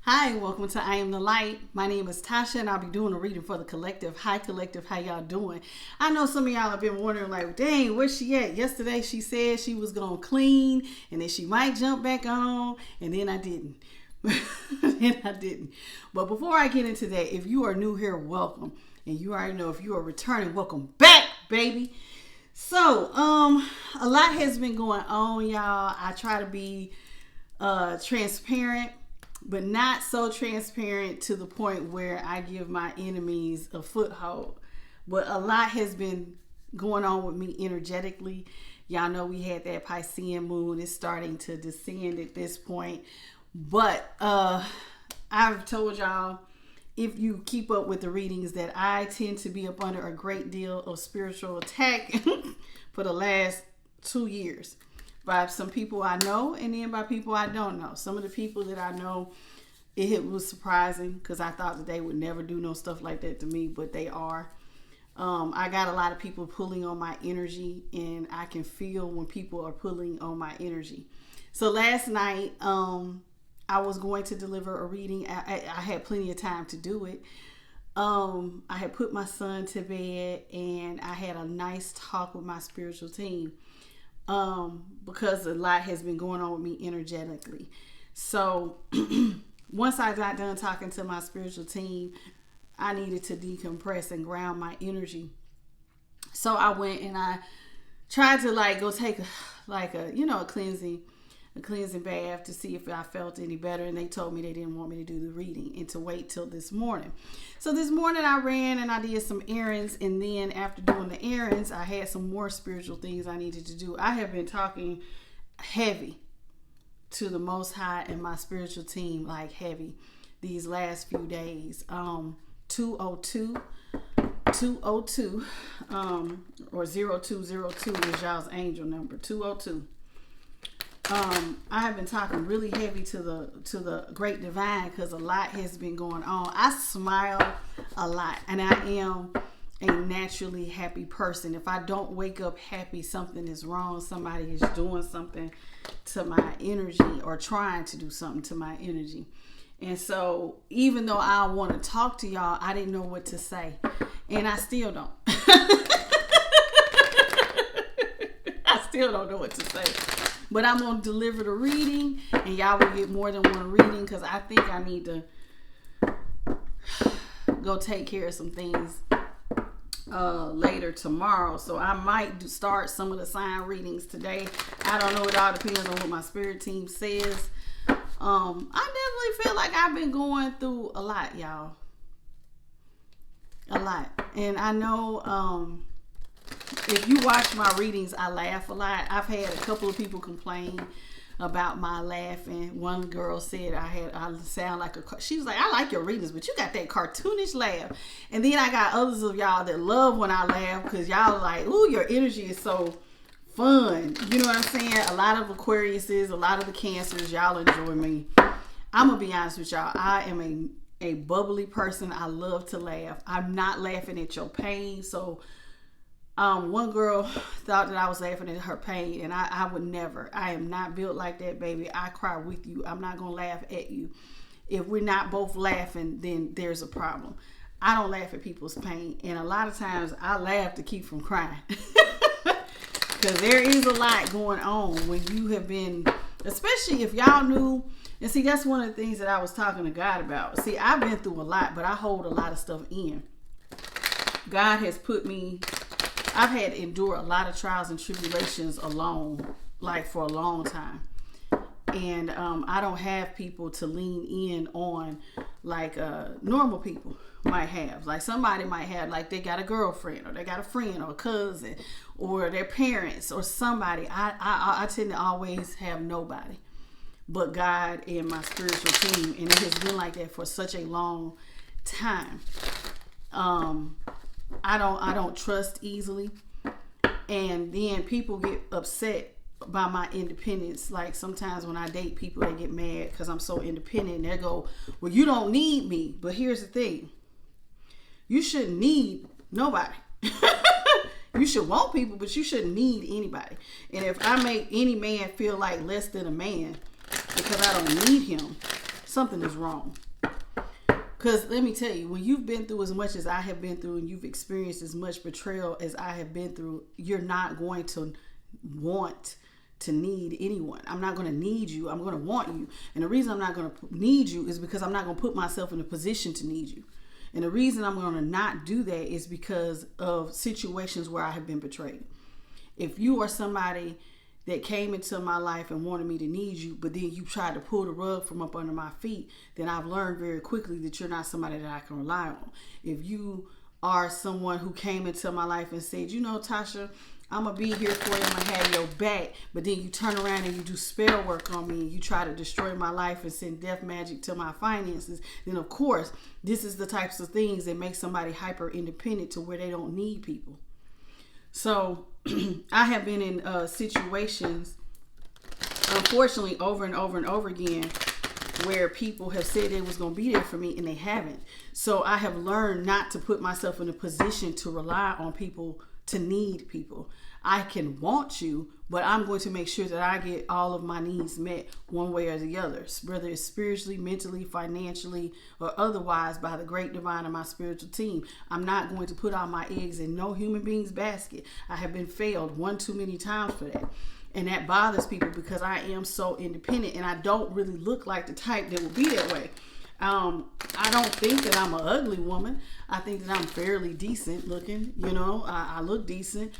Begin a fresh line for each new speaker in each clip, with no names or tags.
Hi, welcome to I Am the Light. My name is Tasha, and I'll be doing a reading for the collective. Hi, collective. How y'all doing? I know some of y'all have been wondering, like, dang, where's she at? Yesterday, she said she was going to clean, and then she might jump back on, and then I didn't. But before I get into that, if you are new here, welcome. And you already know if you are returning, welcome back, baby. So, a lot has been going on, y'all. I try to be transparent, but not so transparent to the point where I give my enemies a foothold. But a lot has been going on with me energetically. Y'all know we had that Piscean moon. It's starting to descend at this point. But I've told y'all, if you keep up with the readings, that I tend to be up under a great deal of spiritual attack for the last 2 years. By some people I know, and then by people I don't know. Some of the people that I know, it was surprising because I thought that they would never do no stuff like that to me, but they are. I got a lot of people pulling on my energy, and I can feel when people are pulling on my energy. So last night, I was going to deliver a reading. I had plenty of time to do it. I had put my son to bed, and I had a nice talk with my spiritual team. Because a lot has been going on with me energetically. So once I got done talking to my spiritual team, I needed to decompress and ground my energy. So I went and I tried to go take a cleansing bath to see if I felt any better, and they told me they didn't want me to do the reading and to wait till this morning. So this morning I ran and I did some errands, and then after doing the errands, I had some more spiritual things I needed to do. I have been talking heavy to the Most High and my spiritual team, like heavy, these last few days. 202 or 0202 is y'all's angel number, 202. I have been talking really heavy to the great divine because a lot has been going on. I smile a lot, and I am a naturally happy person. If I don't wake up happy, something is wrong. Somebody is doing something to my energy or trying to do something to my energy. And so even though I want to talk to y'all, I didn't know what to say, and I still don't. I still don't know what to say. But I'm going to deliver the reading, and y'all will get more than one reading because I think I need to go take care of some things later tomorrow. So I might start some of the sign readings today. I don't know. It all depends on what my spirit team says. I definitely feel like I've been going through a lot, y'all. A lot. And I know... if you watch my readings, I laugh a lot. I've had a couple of people complain about my laughing. One girl said I sound like she was like, I like your readings, but you got that cartoonish laugh. And then I got others of y'all that love when I laugh because y'all are like, ooh, your energy is so fun. You know what I'm saying? A lot of Aquariuses, a lot of the Cancers, y'all enjoy me. I'm going to be honest with y'all. I am a bubbly person. I love to laugh. I'm not laughing at your pain. So one girl thought that I was laughing at her pain, and I would never. I am not built like that, baby. I cry with you. I'm not going to laugh at you. If we're not both laughing, then there's a problem. I don't laugh at people's pain, and a lot of times I laugh to keep from crying. Because there is a lot going on when you have been, especially if y'all knew, and see, that's one of the things that I was talking to God about. See, I've been through a lot, but I hold a lot of stuff in. God has put me... I've had to endure a lot of trials and tribulations alone, like for a long time. And I don't have people to lean in on like normal people might have. Like somebody might have, like they got a girlfriend or they got a friend or a cousin or their parents or somebody. I tend to always have nobody but God and my spiritual team. And it has been like that for such a long time. I don't trust easily, and then people get upset by my independence. Like sometimes when I date people, they get mad because I'm so independent, and they go, well, you don't need me. But here's the thing, you shouldn't need nobody. You should want people, but you shouldn't need anybody. And if I make any man feel like less than a man because I don't need him, something is wrong. Because let me tell you, when you've been through as much as I have been through and you've experienced as much betrayal as I have been through, you're not going to want to need anyone. I'm not going to need you. I'm going to want you. And the reason I'm not going to need you is because I'm not going to put myself in a position to need you. And the reason I'm going to not do that is because of situations where I have been betrayed. If you are somebody that came into my life and wanted me to need you, but then you tried to pull the rug from up under my feet, then I've learned very quickly that you're not somebody that I can rely on. If you are someone who came into my life and said, you know, Tasha, I'm going to be here for you, I'm going to have your back, but then you turn around and you do spell work on me and you try to destroy my life and send death magic to my finances, then of course, this is the types of things that make somebody hyper independent to where they don't need people. So I have been in situations, unfortunately, over and over and over again, where people have said they was going to be there for me and they haven't. So I have learned not to put myself in a position to rely on people, to need people. I can want you, but I'm going to make sure that I get all of my needs met one way or the other, whether it's spiritually, mentally, financially, or otherwise by the great divine and my spiritual team. I'm not going to put all my eggs in no human being's basket. I have been failed one too many times for that. And that bothers people because I am so independent and I don't really look like the type that would be that way. I don't think that I'm an ugly woman. I think that I'm fairly decent looking. You know, I look decent.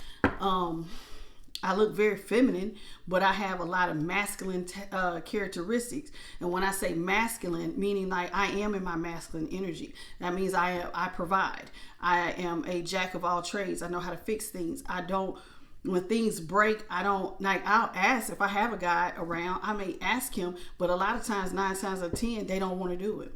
I look very feminine, but I have a lot of masculine characteristics. And when I say masculine, meaning like I am in my masculine energy. That means I provide. I am a jack of all trades. I know how to fix things. When things break, I'll ask if I have a guy around, I may ask him, but a lot of times, 9 times out of 10, they don't want to do it.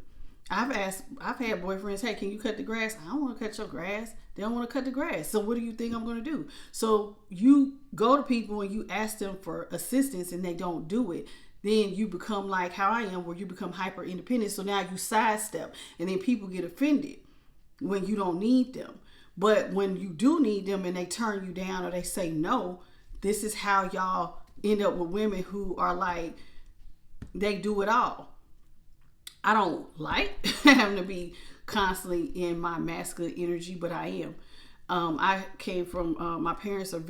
I've had boyfriends, hey, can you cut the grass? I don't want to cut your grass. They don't want to cut the grass. So what do you think I'm going to do? So you go to people and you ask them for assistance and they don't do it. Then you become like how I am, where you become hyper independent. So now you sidestep and then people get offended when you don't need them. But when you do need them and they turn you down or they say no, this is how y'all end up with women who are like, they do it all. I don't like having to be constantly in my masculine energy, but I am. I came from, my parents are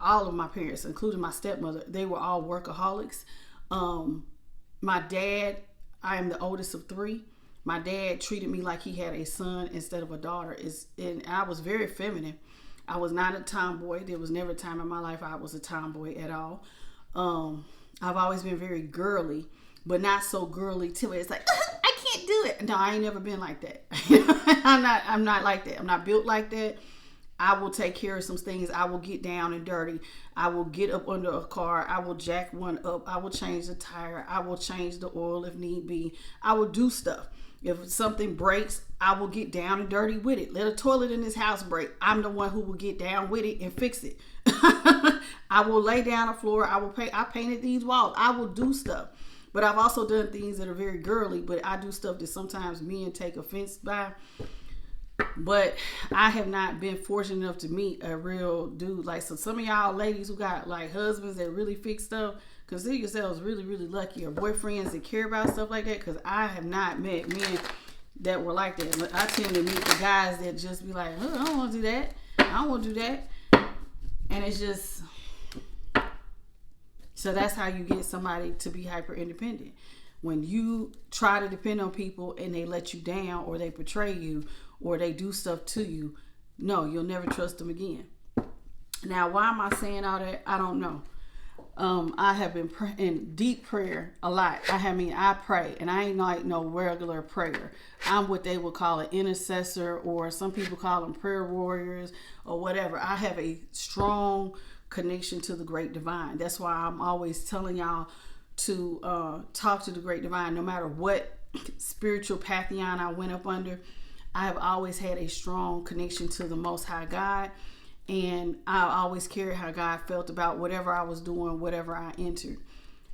all of my parents, including my stepmother, they were all workaholics. My dad, I am the oldest of 3. My dad treated me like he had a son instead of a daughter. And I was very feminine. I was not a tomboy. There was never a time in my life I was a tomboy at all. I've always been very girly, but not so girly till it's like, I can't do it. No, I ain't never been like that. I'm not like that. I'm not built like that. I will take care of some things. I will get down and dirty. I will get up under a car. I will jack one up. I will change the tire. I will change the oil if need be. I will do stuff. If something breaks, I will get down and dirty with it. Let a toilet in this house break. I'm the one who will get down with it and fix it. I will lay down the floor. I painted these walls. I will do stuff. But I've also done things that are very girly, but I do stuff that sometimes men take offense by. But I have not been fortunate enough to meet a real dude. Like, so some of y'all ladies who got like husbands that really fix stuff, consider yourselves really, really lucky, or boyfriends that care about stuff like that. Because I have not met men that were like that. But I tend to meet the guys that just be like, oh, I don't want to do that. I don't want to do that. And it's just, so that's how you get somebody to be hyper independent. When you try to depend on people and they let you down, or they betray you, or they do stuff to you, no, you'll never trust them again. Now, why am I saying all that? I don't know. I have been in deep prayer a lot. I pray, and I ain't like no regular prayer. I'm what they would call an intercessor, or some people call them prayer warriors or whatever. I have a strong connection to the great divine. That's why I'm always telling y'all to talk to the great divine. No matter what spiritual pantheon I went up under, I have always had a strong connection to the Most High God. And I always cared how God felt about whatever I was doing, whatever I entered.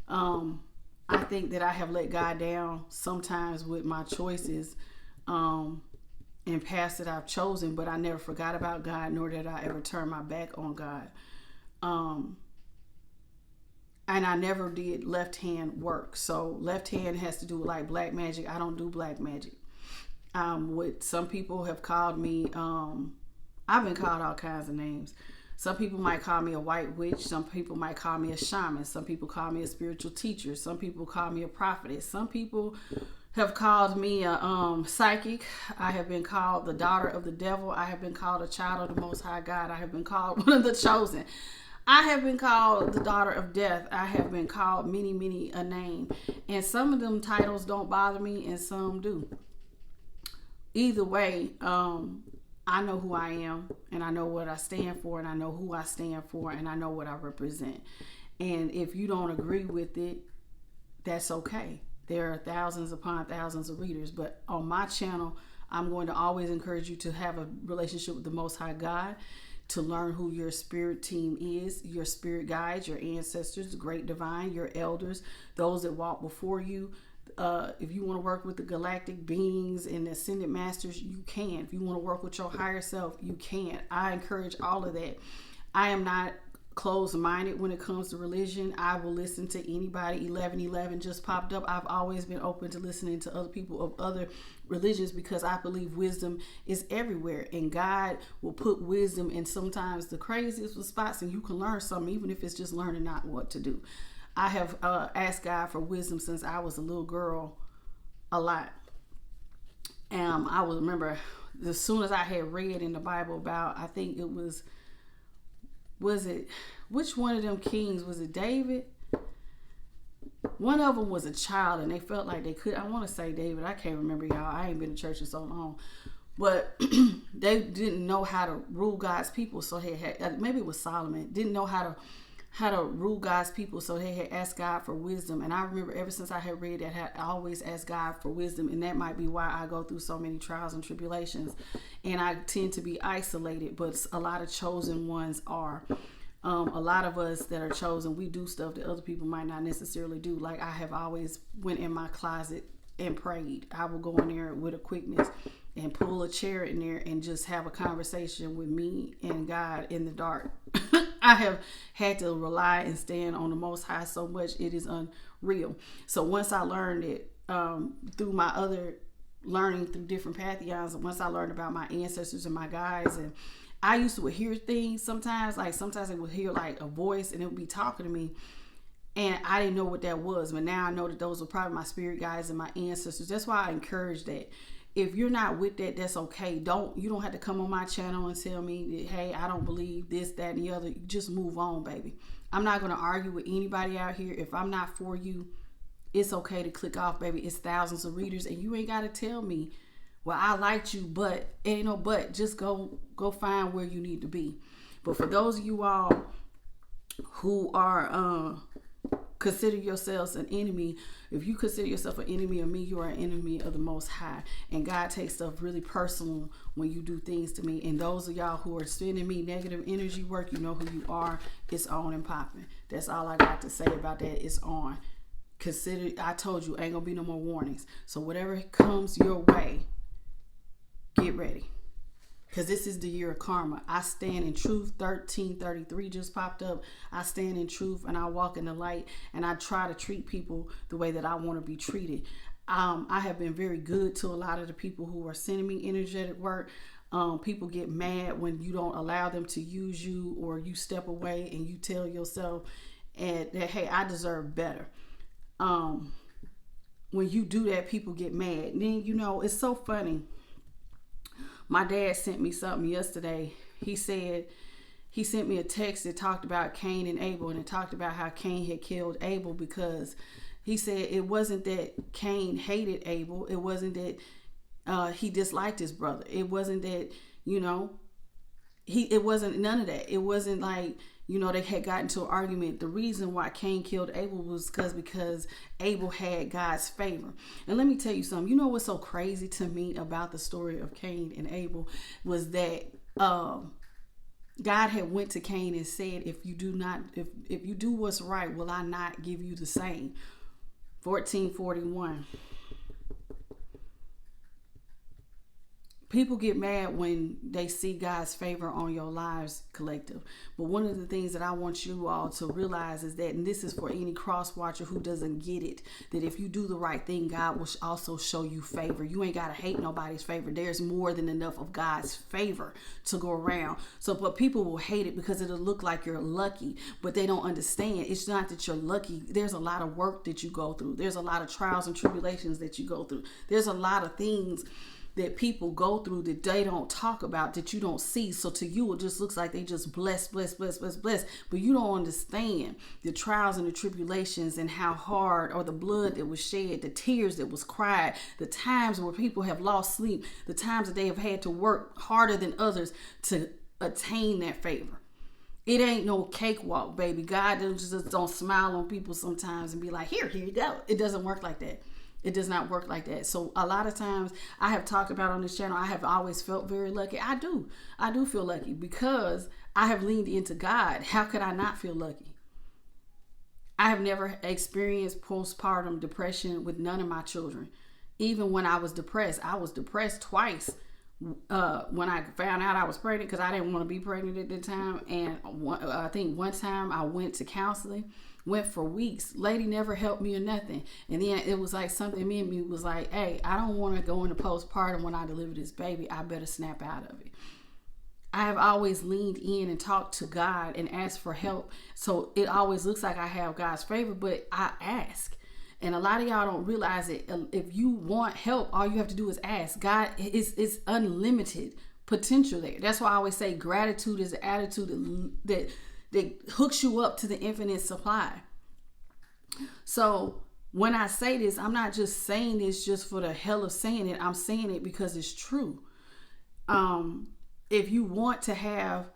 I think that I have let God down sometimes with my choices and paths that I've chosen, but I never forgot about God, nor did I ever turn my back on God. And I never did left hand work. So left hand has to do with like black magic. I don't do black magic. What some people have called me, I've been called all kinds of names. Some people might call me a white witch. Some people might call me a shaman. Some people call me a spiritual teacher. Some people call me a prophetess. Some people have called me a psychic. I have been called the daughter of the devil. I have been called a child of the Most High God. I have been called one of the chosen. I have been called the daughter of death. I have been called many a name. And some of them titles don't bother me and some do. Either way, I know who I am, and I know what I stand for, and I know who I stand for, and I know what I represent. And if you don't agree with it, that's okay. There are thousands upon thousands of readers, but on my channel, I'm going to always encourage you to have a relationship with the Most High God, to learn who your spirit team is, your spirit guides, your ancestors, the great divine, your elders, those that walk before you. If you want to work with the galactic beings and the ascended masters, you can. If you want to work with your higher self, you can. I encourage all of that. I am not closed-minded when it comes to religion. I will listen to anybody. 1111 just popped up. I've always been open to listening to other people of other religions because I believe wisdom is everywhere, and God will put wisdom in sometimes the craziest of spots, and you can learn something, even if it's just learning not what to do. I have asked God for wisdom since I was a little girl a lot. I will remember as soon as I had read in the Bible about, I think it was it, which one of them kings? Was it David? One of them was a child and they felt like they could, I want to say David, I can't remember, y'all. I ain't been to church in so long. But they didn't know how to rule God's people. So they had, maybe it was Solomon, didn't know how to rule God's people, so they had asked God for wisdom. And I remember ever since I had read that, I always asked God for wisdom, and that might be why I go through so many trials and tribulations, and I tend to be isolated, but a lot of chosen ones are. A lot of us that are chosen, we do stuff that other people might not necessarily do. Like I have always went in my closet and prayed. I will go in there with a quickness and pull a chair in there and just have a conversation with me and God in the dark. I have had to rely and stand on the Most High so much, it is unreal. So once I learned it through my other learning through different pantheons, once I learned about my ancestors and my guides, and I used to hear things sometimes I would hear like a voice and it would be talking to me, and I didn't know what that was, but now I know that those were probably my spirit guides and my ancestors. That's why I encourage that. If you're not with that, that's okay. You don't have to come on my channel and tell me that, hey, I don't believe this, that, and the other. Just move on, baby. I'm not going to argue with anybody out here. If I'm not for you, it's okay to click off, baby. It's thousands of readers, and you ain't got to tell me, well, I liked you, but ain't no but. Just go find where you need to be. But for those of you all who are consider yourselves an enemy, if you consider yourself an enemy of me, you are an enemy of the Most High. And God takes stuff really personal when you do things to me. And those of y'all who are sending me negative energy work, you know who you are. It's on and popping. That's all I got to say about that. It's on. I told you, ain't gonna be no more warnings. So whatever comes your way, get ready. Because this is the year of karma. I stand in truth. 1333 just popped up. I stand in truth and I walk in the light, and I try to treat people the way that I want to be treated. I have been very good to a lot of the people who are sending me energetic work. People get mad when you don't allow them to use you, or you step away and you tell yourself that, hey, I deserve better. When you do that, people get mad. And then, it's so funny. My dad sent me something yesterday. He sent me a text that talked about Cain and Abel, and it talked about how Cain had killed Abel because he said it wasn't that Cain hated Abel. It wasn't that he disliked his brother. It wasn't that, it wasn't none of that. It wasn't like, they had gotten into an argument. The reason why Cain killed Abel was because Abel had God's favor. And let me tell you something. You know what's so crazy to me about the story of Cain and Abel was that God had went to Cain and said, if you do what's right, will I not give you the same? 1441. People get mad when they see God's favor on your lives, collective. But one of the things that I want you all to realize is that, and this is for any cross watcher who doesn't get it, that if you do the right thing, God will also show you favor. You ain't got to hate nobody's favor. There's more than enough of God's favor to go around. So, but people will hate it because it'll look like you're lucky, but they don't understand. It's not that you're lucky. There's a lot of work that you go through. There's a lot of trials and tribulations that you go through. There's a lot of things that people go through that they don't talk about, that you don't see. So to you, it just looks like they just blessed. But you don't understand the trials and the tribulations and how hard, or the blood that was shed, the tears that was cried, the times where people have lost sleep, the times that they have had to work harder than others to attain that favor. It ain't no cakewalk, baby. God just don't smile on people sometimes and be like, here you go. It doesn't work like that. It does not work like that. So a lot of times I have talked about on this channel, I have always felt very lucky. I do feel lucky because I have leaned into God. How could I not feel lucky? I have never experienced postpartum depression with none of my children. Even when I was depressed twice. When I found out I was pregnant, because I didn't want to be pregnant at the time. And I think one time I went to counseling, went for weeks. Lady never helped me or nothing. And then it was like something in me was like, hey, I don't want to go into postpartum when I deliver this baby. I better snap out of it. I have always leaned in and talked to God and asked for help. So it always looks like I have God's favor, but I ask. And a lot of y'all don't realize it. If you want help, all you have to do is ask. God is unlimited potential there. That's why I always say gratitude is an attitude that hooks you up to the infinite supply. So when I say this, I'm not just saying this just for the hell of saying it. I'm saying it because it's true. If you want to have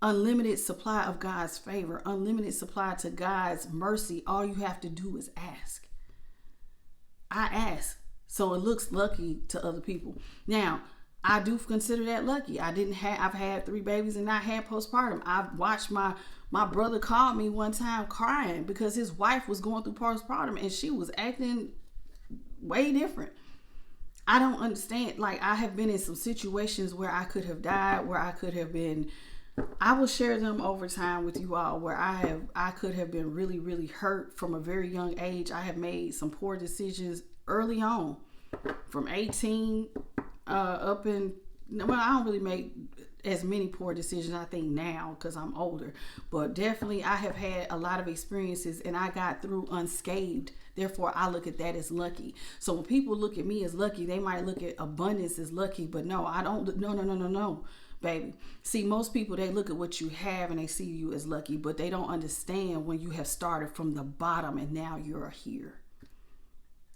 unlimited supply of God's favor, unlimited supply to God's mercy, all you have to do is ask. I ask, so it looks lucky to other people. Now, I do consider that lucky. I've had 3 babies and not had postpartum. I've watched my brother call me one time crying because his wife was going through postpartum and she was acting way different. I don't understand. Like, I have been in some situations where I could have died, where I could have been, I will share them over time with you all, where I could have been really, really hurt from a very young age. I have made some poor decisions early on, from 18 up in, well, I don't really make as many poor decisions, I think, now because I'm older, but definitely I have had a lot of experiences and I got through unscathed. Therefore, I look at that as lucky. So when people look at me as lucky, they might look at abundance as lucky, but no, I don't. No, baby. See, most people, they look at what you have and they see you as lucky, but they don't understand when you have started from the bottom and now you're here.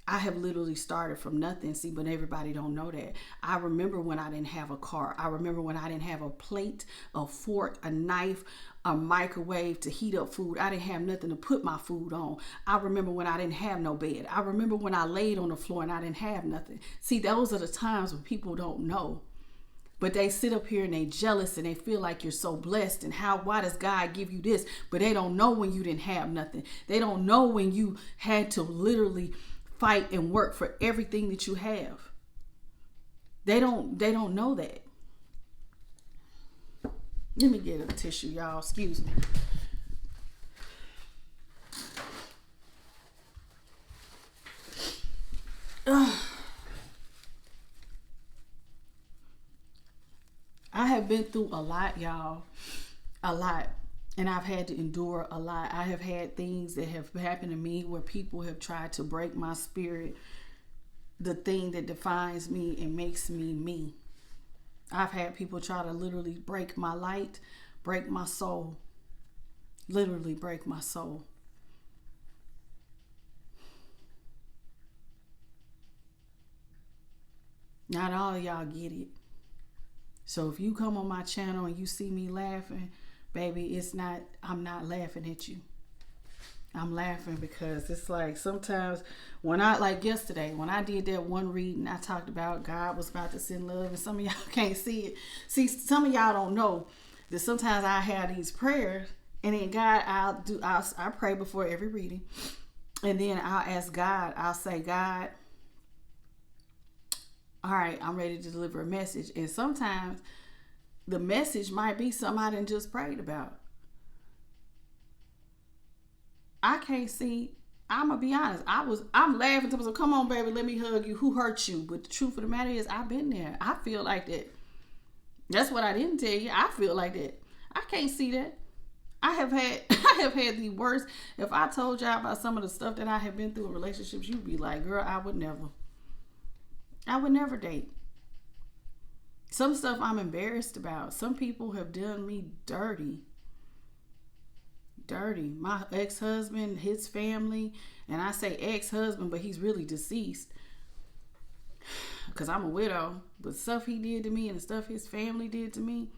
I have literally started from nothing. See, but everybody don't know that. I remember when I didn't have a car. I remember when I didn't have a plate, a fork, a knife, a microwave to heat up food. I didn't have nothing to put my food on. I remember when I didn't have no bed. I remember when I laid on the floor and I didn't have nothing. See, those are the times when people don't know. But they sit up here and they jealous and they feel like you're so blessed and why does God give you this? But they don't know when you didn't have nothing. They don't know when you had to literally fight and work for everything that you have. They don't know that. Let me get a tissue, y'all. Excuse me. I have been through a lot, y'all. A lot. And I've had to endure a lot. I have had things that have happened to me where people have tried to break my spirit, the thing that defines me and makes me me. I've had people try to literally break my light, break my soul. Literally break my soul. Not all of y'all get it. So if you come on my channel and you see me laughing, baby, I'm not laughing at you. I'm laughing because it's like sometimes like yesterday, when I did that one reading, I talked about God was about to send love, and some of y'all can't see it. See, some of y'all don't know that sometimes I have these prayers, and then God, I pray before every reading, and then I'll ask God, I'll say, God, all right, I'm ready to deliver a message. And sometimes the message might be something I didn't just prayed about. I can't see. I'm gonna be honest. I'm laughing to myself. Come on, baby, let me hug you. Who hurt you? But the truth of the matter is, I've been there. I feel like that. That's what I didn't tell you. I feel like that. I can't see that. I have had the worst. If I told y'all about some of the stuff that I have been through in relationships, you'd be like, girl, I would never date. Some stuff I'm embarrassed about. Some people have done me dirty. My ex-husband, his family, and I say ex-husband, but he's really deceased because I'm a widow. But stuff he did to me and the stuff his family did to me,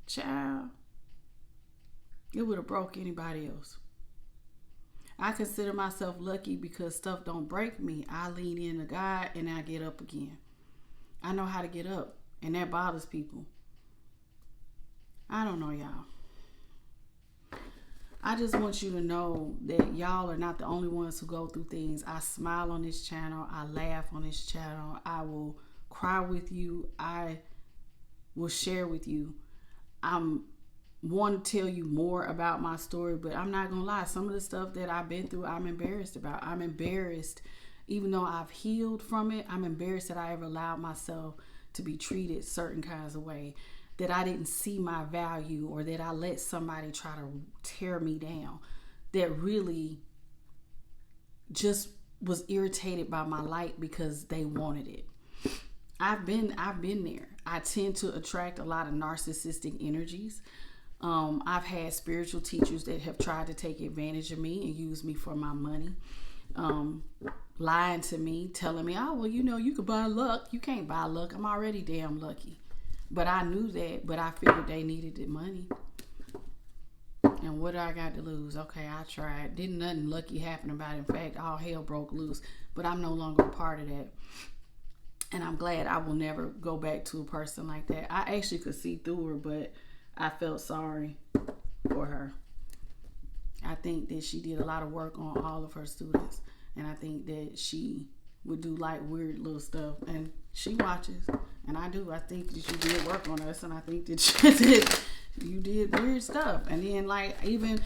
child, it would have broke anybody else. I consider myself lucky because stuff don't break me. I lean into God and I get up again. I know how to get up, and that bothers people. I don't know, y'all. I just want you to know that y'all are not the only ones who go through things. I smile on this channel. I laugh on this channel. I will cry with you. I will share with you. I'm want to tell you more about my story, but I'm not gonna lie. Some of the stuff that I've been through, I'm embarrassed about. I'm embarrassed, even though I've healed from it. I'm embarrassed that I ever allowed myself to be treated certain kinds of way, that I didn't see my value, or that I let somebody try to tear me down, that really just was irritated by my light because they wanted it. I've been there. I tend to attract a lot of narcissistic energies. I've had spiritual teachers that have tried to take advantage of me and use me for my money. Lying to me, telling me, oh, well, you could buy luck. You can't buy luck. I'm already damn lucky. But I knew that, but I figured they needed the money. And what do I got to lose? Okay, I tried. Didn't nothing lucky happen about it. In fact, all hell broke loose. But I'm no longer a part of that. And I'm glad. I will never go back to a person like that. I actually could see through her, but I felt sorry for her. I think that she did a lot of work on all of her students. And I think that she would do like weird little stuff. And she watches. And I do. I think that you did work on us. And I think that you did weird stuff. And then like even,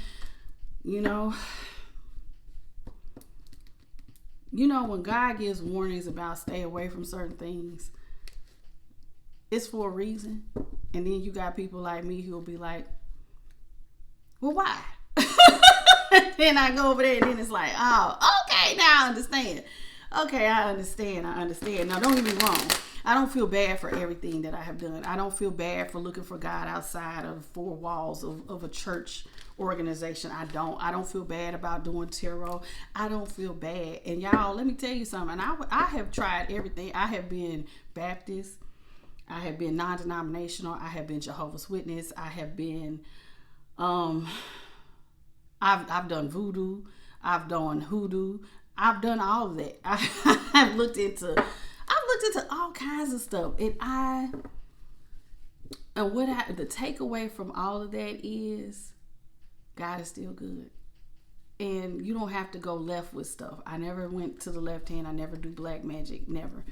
when God gives warnings about stay away from certain things, it's for a reason. And then you got people like me who'll be like, well, why? Then I go over there and then it's like, oh, okay, now I understand. Okay, I understand. Now, don't get me wrong. I don't feel bad for everything that I have done. I don't feel bad for looking for God outside of four walls of a church organization. I don't feel bad about doing tarot. I don't feel bad. And y'all, let me tell you something. I have tried everything. I have been Baptist. I have been non-denominational. I have been Jehovah's Witness. I have been, I've done voodoo. I've done hoodoo. I've done all of that. I've looked into all kinds of stuff. And the takeaway from all of that is God is still good. And you don't have to go left with stuff. I never went to the left hand. I never do black magic. Never.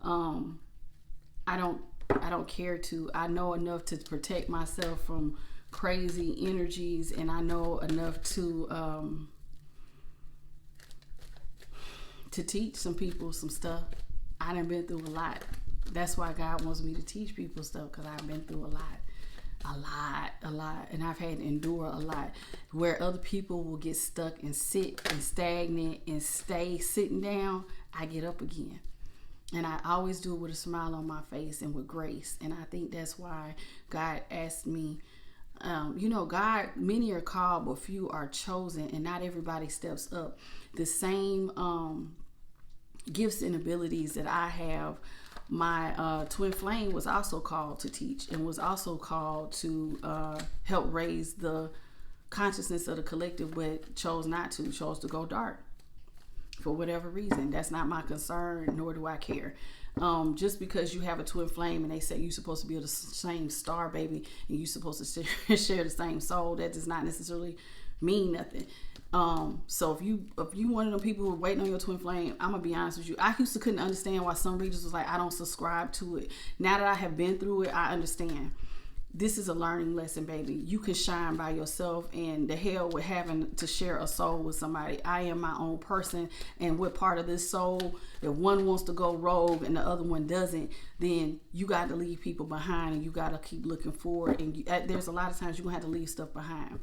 I don't care to. I know enough to protect myself from crazy energies, and I know enough to teach some people some stuff. I done been through a lot. That's why God wants me to teach people stuff, because I've been through a lot. And I've had to endure a lot, where other people will get stuck and sit and stagnant and stay sitting down. I get up again. And I always do it with a smile on my face and with grace. And I think that's why God asked me, God, many are called, but few are chosen, and not everybody steps up. The same gifts and abilities that I have, my twin flame was also called to teach, and was also called to help raise the consciousness of the collective, but chose to go dark for whatever reason. That's not my concern, nor do I care. Just because you have a twin flame and they say you're supposed to be the same star baby and you're supposed to share the same soul, that does not necessarily mean nothing. So if you one of them people who are waiting on your twin flame, I'm gonna be honest with you. I used to couldn't understand why some readers was like, I don't subscribe to it. Now that I have been through it, I understand. This is a learning lesson, baby. You can shine by yourself, and the hell with having to share a soul with somebody. I am my own person, and we're part of this soul. If one wants to go rogue and the other one doesn't, then you got to leave people behind, and you got to keep looking forward. And there's a lot of times you're gonna have to leave stuff behind.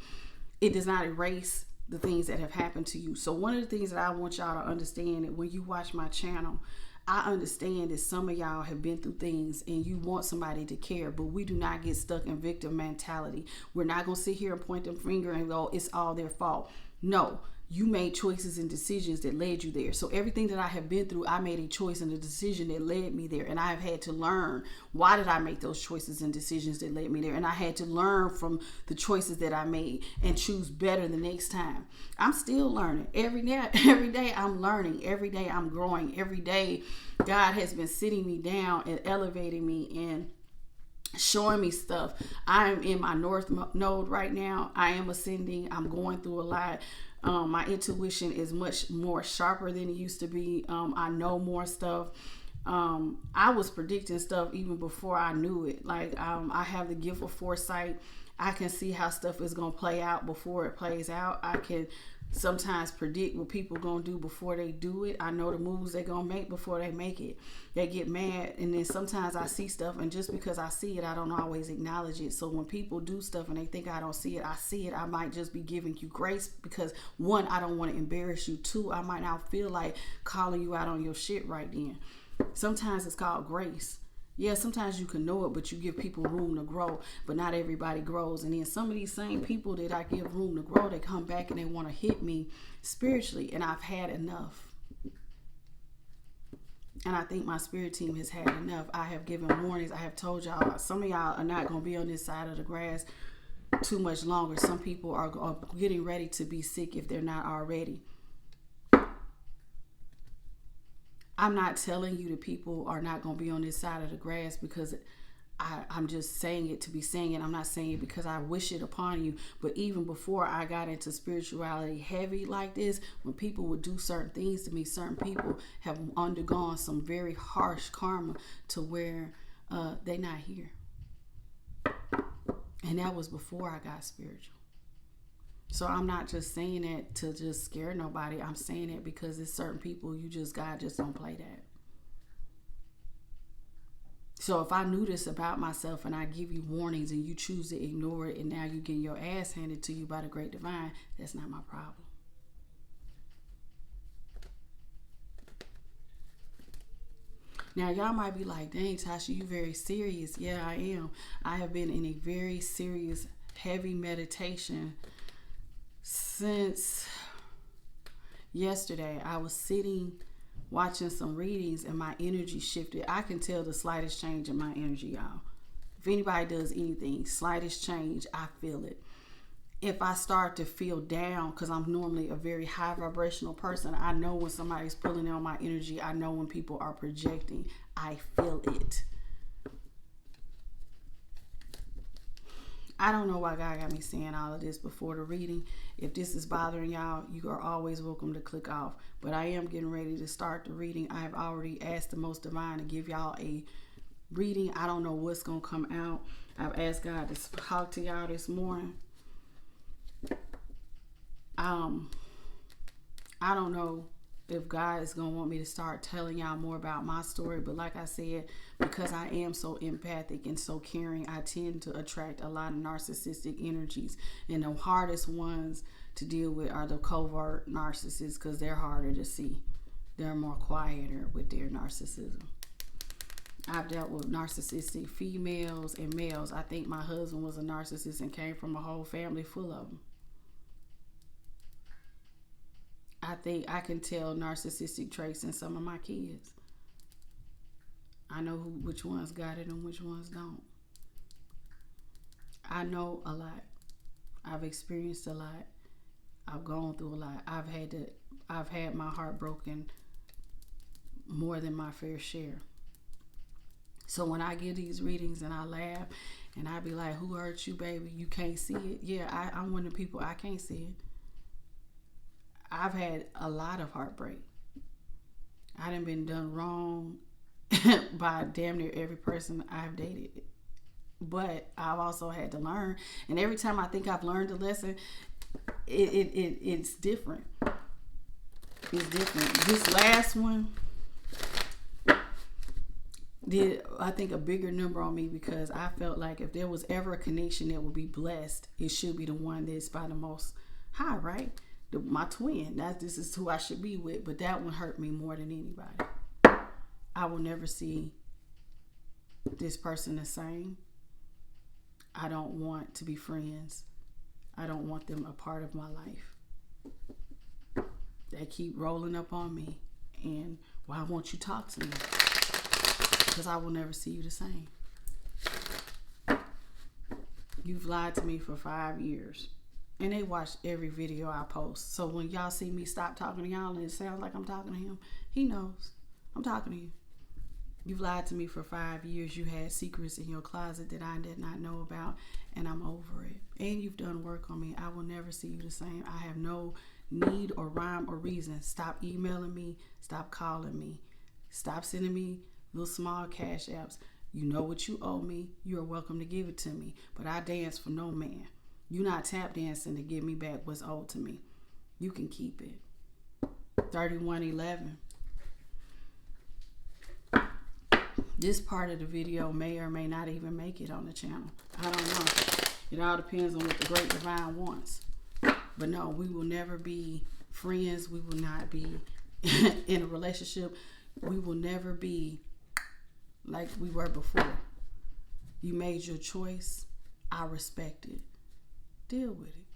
It does not erase the things that have happened to you. So one of the things that I want y'all to understand, that when you watch my channel, I understand that some of y'all have been through things and you want somebody to care, but we do not get stuck in victim mentality. We're not going to sit here and point the finger and go, it's all their fault. No, you made choices and decisions that led you there. So everything that I have been through, I made a choice and a decision that led me there. And I have had to learn, why did I make those choices and decisions that led me there? And I had to learn from the choices that I made and choose better the next time. I'm still learning. Every day I'm learning. Every day I'm growing. Every day God has been sitting me down and elevating me and showing me stuff. I am in my north node right now. I am ascending. I'm going through a lot. My intuition is much more sharper than it used to be. I know more stuff. I was predicting stuff even before I knew it. Like, I have the gift of foresight. I can see how stuff is going to play out before it plays out. I can sometimes predict what people going to do before they do it. I know the moves they're going to make before they make it. They get mad, and then sometimes I see stuff, and just because I see it, I don't always acknowledge it. So when people do stuff and they think I don't see it, I see it. I might just be giving you grace because, one, I don't want to embarrass you. Two, I might not feel like calling you out on your shit right then. Sometimes it's called grace. Yeah, sometimes you can know it, but you give people room to grow, but not everybody grows. And then some of these same people that I give room to grow, they come back and they want to hit me spiritually, and I've had enough. And I think my spirit team has had enough. I have given warnings. I have told y'all, some of y'all are not going to be on this side of the grass too much longer. Some people are getting ready to be sick if they're not already. I'm not telling you that people are not going to be on this side of the grass because I'm just saying it to be saying it. I'm not saying it because I wish it upon you. But even before I got into spirituality heavy like this, when people would do certain things to me, certain people have undergone some very harsh karma to where they're not here. And that was before I got spiritual. So I'm not just saying that to just scare nobody. I'm saying it because there's certain people God just don't play that. So if I knew this about myself and I give you warnings and you choose to ignore it and now you get your ass handed to you by the great divine, that's not my problem. Now y'all might be like, dang, Tasha, you very serious. Yeah, I am. I have been in a very serious, heavy meditation since yesterday. I was sitting watching some readings and my energy shifted. I can tell the slightest change in my energy, y'all. If anybody does anything, slightest change, I feel it. If I start to feel down, because I'm normally a very high vibrational person, I know when somebody's pulling on my energy. I know when people are projecting. I feel it. I don't know why God got me saying all of this before the reading. If this is bothering y'all, you are always welcome to click off. But I am getting ready to start the reading. I have already asked the Most Divine to give y'all a reading. I don't know what's going to come out. I've asked God to talk to y'all this morning. I don't know if God is going to want me to start telling y'all more about my story. But like I said, because I am so empathic and so caring, I tend to attract a lot of narcissistic energies. And the hardest ones to deal with are the covert narcissists because they're harder to see. They're more quieter with their narcissism. I've dealt with narcissistic females and males. I think my husband was a narcissist and came from a whole family full of them. I think I can tell narcissistic traits in some of my kids. I know which ones got it and which ones don't. I know a lot. I've experienced a lot. I've gone through a lot. I've had my heart broken more than my fair share. So when I give these readings and I laugh and I be like, who hurt you, baby? You can't see it. Yeah, I'm one of the people, I can't see it. I've had a lot of heartbreak. I done been done wrong by damn near every person I've dated. But I've also had to learn. And every time I think I've learned a lesson, it's different. It's different. This last one did, I think, a bigger number on me, because I felt like if there was ever a connection that would be blessed, it should be the one that's by the most high, right? My twin. This is who I should be with. But that one hurt me more than anybody. I will never see this person the same. I don't want to be friends. I don't want them a part of my life. They keep rolling up on me. And why won't you talk to me? Because I will never see you the same. You've lied to me for 5 years. And they watch every video I post. So when y'all see me stop talking to y'all and it sounds like I'm talking to him, he knows I'm talking to you. You've lied to me for 5 years. You had secrets in your closet that I did not know about, and I'm over it. And you've done work on me. I will never see you the same. I have no need or rhyme or reason. Stop emailing me. Stop calling me. Stop sending me little small cash apps. You know what you owe me. You are welcome to give it to me. But I dance for no man. You're not tap dancing to give me back what's owed to me. You can keep it. 3111. This part of the video may or may not even make it on the channel. I don't know. It all depends on what the great divine wants. But no, we will never be friends. We will not be in a relationship. We will never be like we were before. You made your choice. I respect it. Deal with it.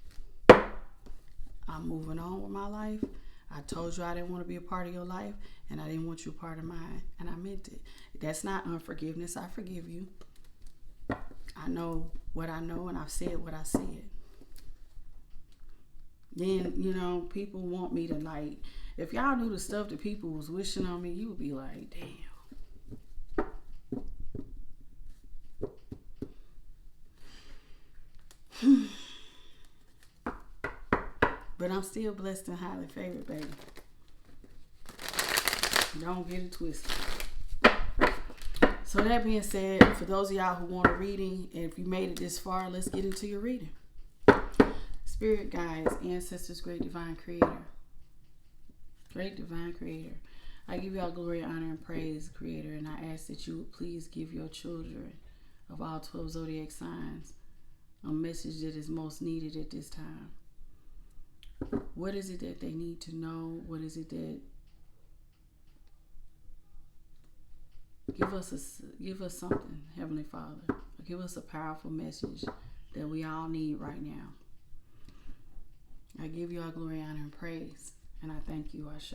I'm moving on with my life. I told you I didn't want to be a part of your life, and I didn't want you a part of mine, and I meant it. That's not unforgiveness. I forgive you. I know what I know, and I've said what I said. Then, you know, people want me to, like, if y'all knew the stuff that people was wishing on me, you would be like, damn. But I'm still blessed and highly favored, baby. Don't get it twisted. So that being said, for those of y'all who want a reading, and if you made it this far, let's get into your reading. Spirit guides, ancestors, great divine creator. Great divine creator. I give y'all glory, honor, and praise, creator, and I ask that you would please give your children of all 12 zodiac signs a message that is most needed at this time. What is it that they need to know? What is it that give us something, Heavenly Father. Give us a powerful message that we all need right now. I give you all glory, honor, and praise, and I thank you, Ashe.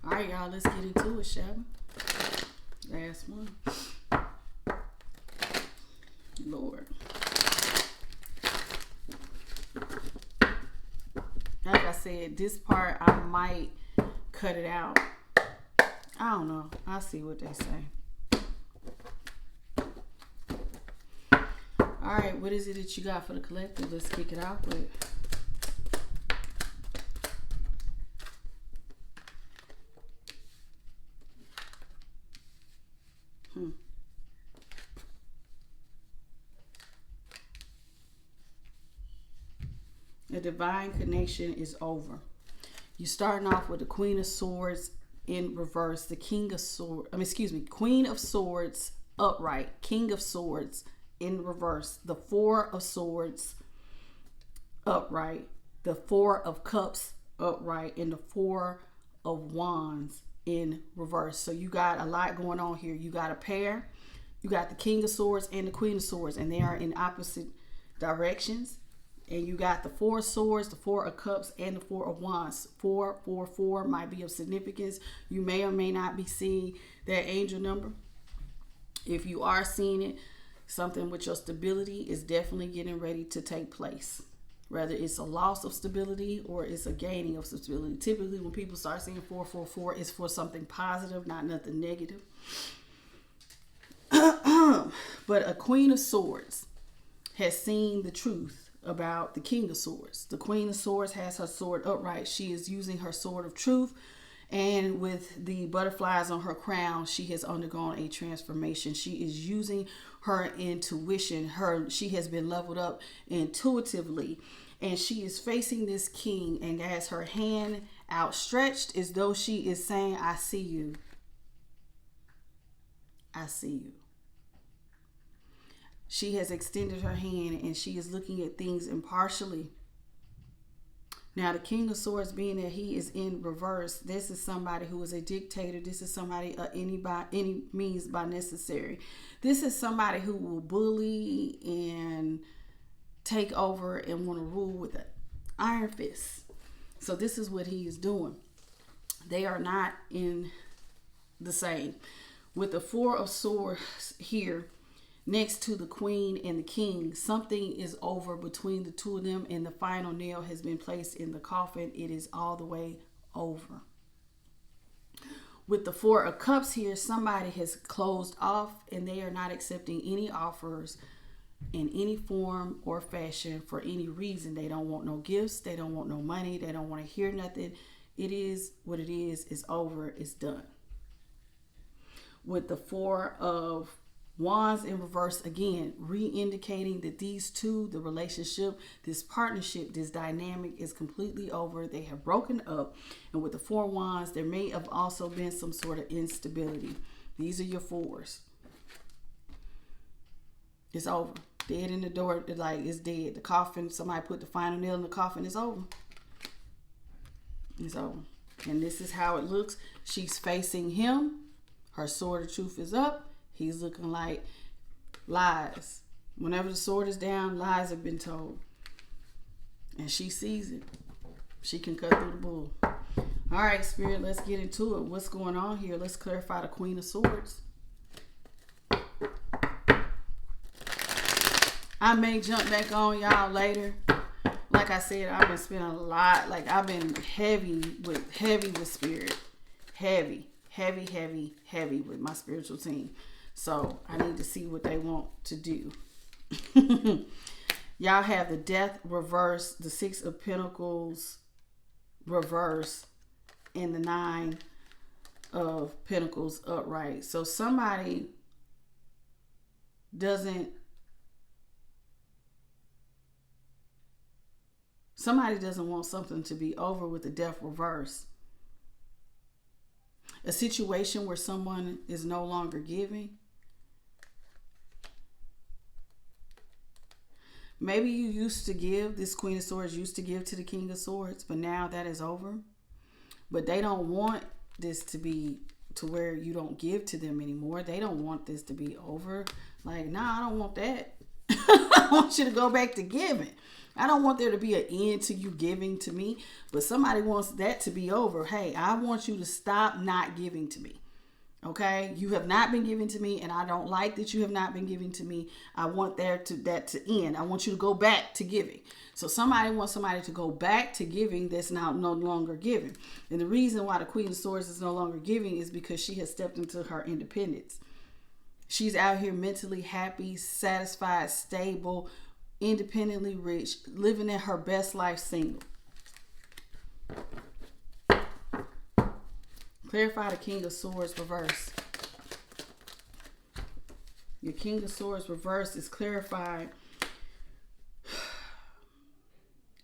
All right, y'all, let's get into it, shall we? Last one. Lord. Like I said, this part I might cut it out. I don't know. I'll see what they say. All right, what is it that you got for the collective? Let's kick it off with. The divine connection is over. You're starting off with the Queen of Swords in reverse, the King of Swords, Queen of Swords upright, King of Swords in reverse, the Four of Swords upright, the Four of Cups upright, and the Four of Wands in reverse. So you got a lot going on here. You got a pair. You got the King of Swords and the Queen of Swords, and they are in opposite directions. And you got the Four of Swords, the Four of Cups, and the Four of Wands. 444 might be of significance. You may or may not be seeing that angel number. If you are seeing it, something with your stability is definitely getting ready to take place. Whether it's a loss of stability or it's a gaining of stability. Typically, when people start seeing 444, it's for something positive, not nothing negative. But a Queen of Swords has seen the truth about the King of Swords. The Queen of Swords has her sword upright. She is using her sword of truth. And with the butterflies on her crown, she has undergone a transformation. She is using her intuition. She has been leveled up intuitively. And she is facing this king and has her hand outstretched as though she is saying, I see you. I see you. She has extended her hand and she is looking at things impartially. Now, the King of Swords, being that he is in reverse, this is somebody who is a dictator. This is somebody any means by necessary. This is somebody who will bully and take over and want to rule with an iron fist. So this is what he is doing. They are not in the same. With the Four of Swords here, next to the Queen and the King, something is over between the two of them and the final nail has been placed in the coffin. It is all the way over. With the Four of Cups here, somebody has closed off and they are not accepting any offers in any form or fashion for any reason. They don't want no gifts. They don't want no money. They don't want to hear nothing. It is what it is. It's over. It's done. With the Four of Wands in reverse, again, re-indicating that these two, the relationship, this partnership, this dynamic is completely over. They have broken up. And with the Four of Wands, there may have also been some sort of instability. These are your fours. It's over. Dead in the door, like it's dead. The coffin, somebody put the final nail in the coffin, it's over. It's over. And this is how it looks. She's facing him. Her sword of truth is up. He's looking like lies. Whenever the sword is down, lies have been told. And she sees it. She can cut through the bull. All right, Spirit, let's get into it. What's going on here? Let's clarify the Queen of Swords. I may jump back on y'all later. Like I said, I've been spending a lot. Like I've been heavy with Spirit. Heavy with my spiritual team. So I need to see what they want to do. Y'all have the Death reverse, the Six of Pentacles reverse, and the Nine of Pentacles upright. So somebody doesn't want something to be over with the Death reverse. A situation where someone is no longer giving. Maybe you used to give, this Queen of Swords used to give to the King of Swords, but now that is over. But they don't want this to be to where you don't give to them anymore. They don't want this to be over. Like, nah, I don't want that. I want you to go back to giving. I don't want there to be an end to you giving to me, but somebody wants that to be over. Hey, I want you to stop not giving to me. Okay, you have not been giving to me, and I don't like that you have not been giving to me. I want that to end. I want you to go back to giving. So somebody wants somebody to go back to giving that's now no longer giving. And the reason why the Queen of Swords is no longer giving is because she has stepped into her independence. She's out here mentally happy, satisfied, stable, independently rich, living in her best life single. Clarify the King of Swords reverse. Your King of Swords reverse is clarified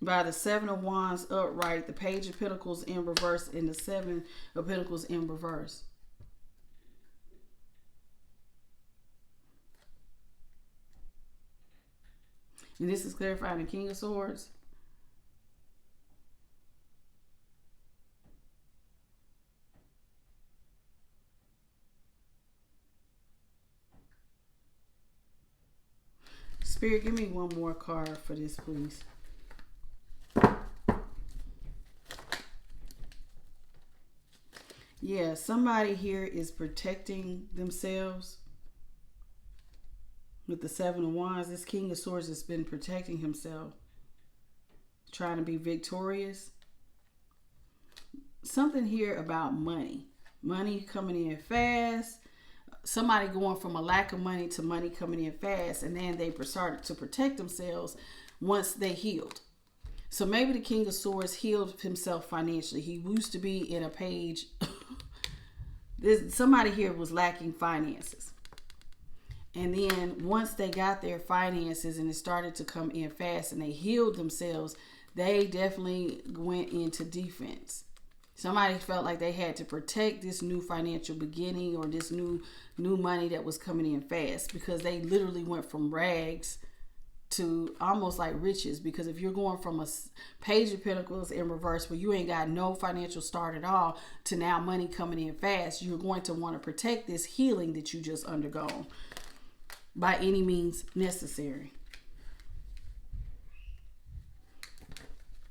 by the Seven of Wands upright, the Page of Pentacles in reverse, and the Seven of Pentacles in reverse. And this is clarified in King of Swords. Spirit, give me one more card for this, please. Yeah, somebody here is protecting themselves. With the Seven of Wands, this King of Swords has been protecting himself, trying to be victorious. Something here about money. Money coming in fast. Somebody going from a lack of money to money coming in fast, and then they started to protect themselves once they healed. So maybe the King of Swords healed himself financially. He used to be in a page. Somebody here was lacking finances. And then once they got their finances and it started to come in fast and they healed themselves, they definitely went into defense. Somebody felt like they had to protect this new financial beginning or this new money that was coming in fast, because they literally went from rags to almost like riches. Because if you're going from a Page of Pentacles in reverse where you ain't got no financial start at all to now money coming in fast, you're going to want to protect this healing that you just undergone by any means necessary.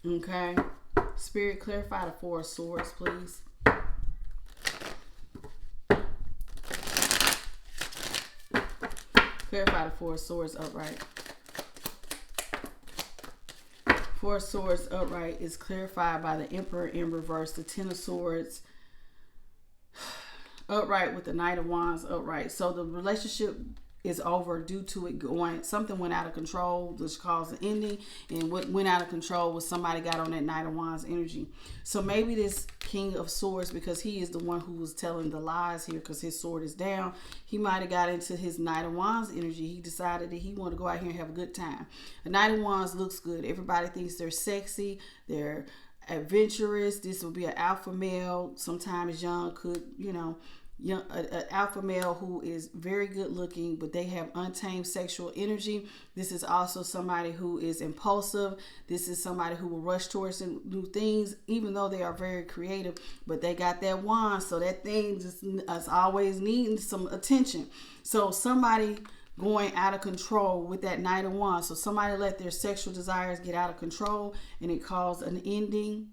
Okay. Spirit, clarify the Four of Swords, please. Clarify the Four of Swords upright. Four of Swords upright is clarified by the Emperor in reverse, the Ten of Swords upright with the Knight of Wands upright. So the relationship is over due to it going, something went out of control, which caused an ending. And what went out of control was somebody got on that Knight of Wands energy. So maybe this King of Swords, because he is the one who was telling the lies here because his sword is down, he might have got into his Knight of Wands energy. He decided that he wanted to go out here and have a good time. A Knight of Wands looks good. Everybody thinks they're sexy, they're adventurous. This will be an alpha male, sometimes young, could, you know, an alpha male who is very good looking, but they have untamed sexual energy. This is also somebody who is impulsive. This is somebody who will rush towards new things, even though they are very creative, but they got that wand, so that thing just is always needing some attention. So somebody going out of control with that Knight of Wands. So somebody let their sexual desires get out of control and it caused an ending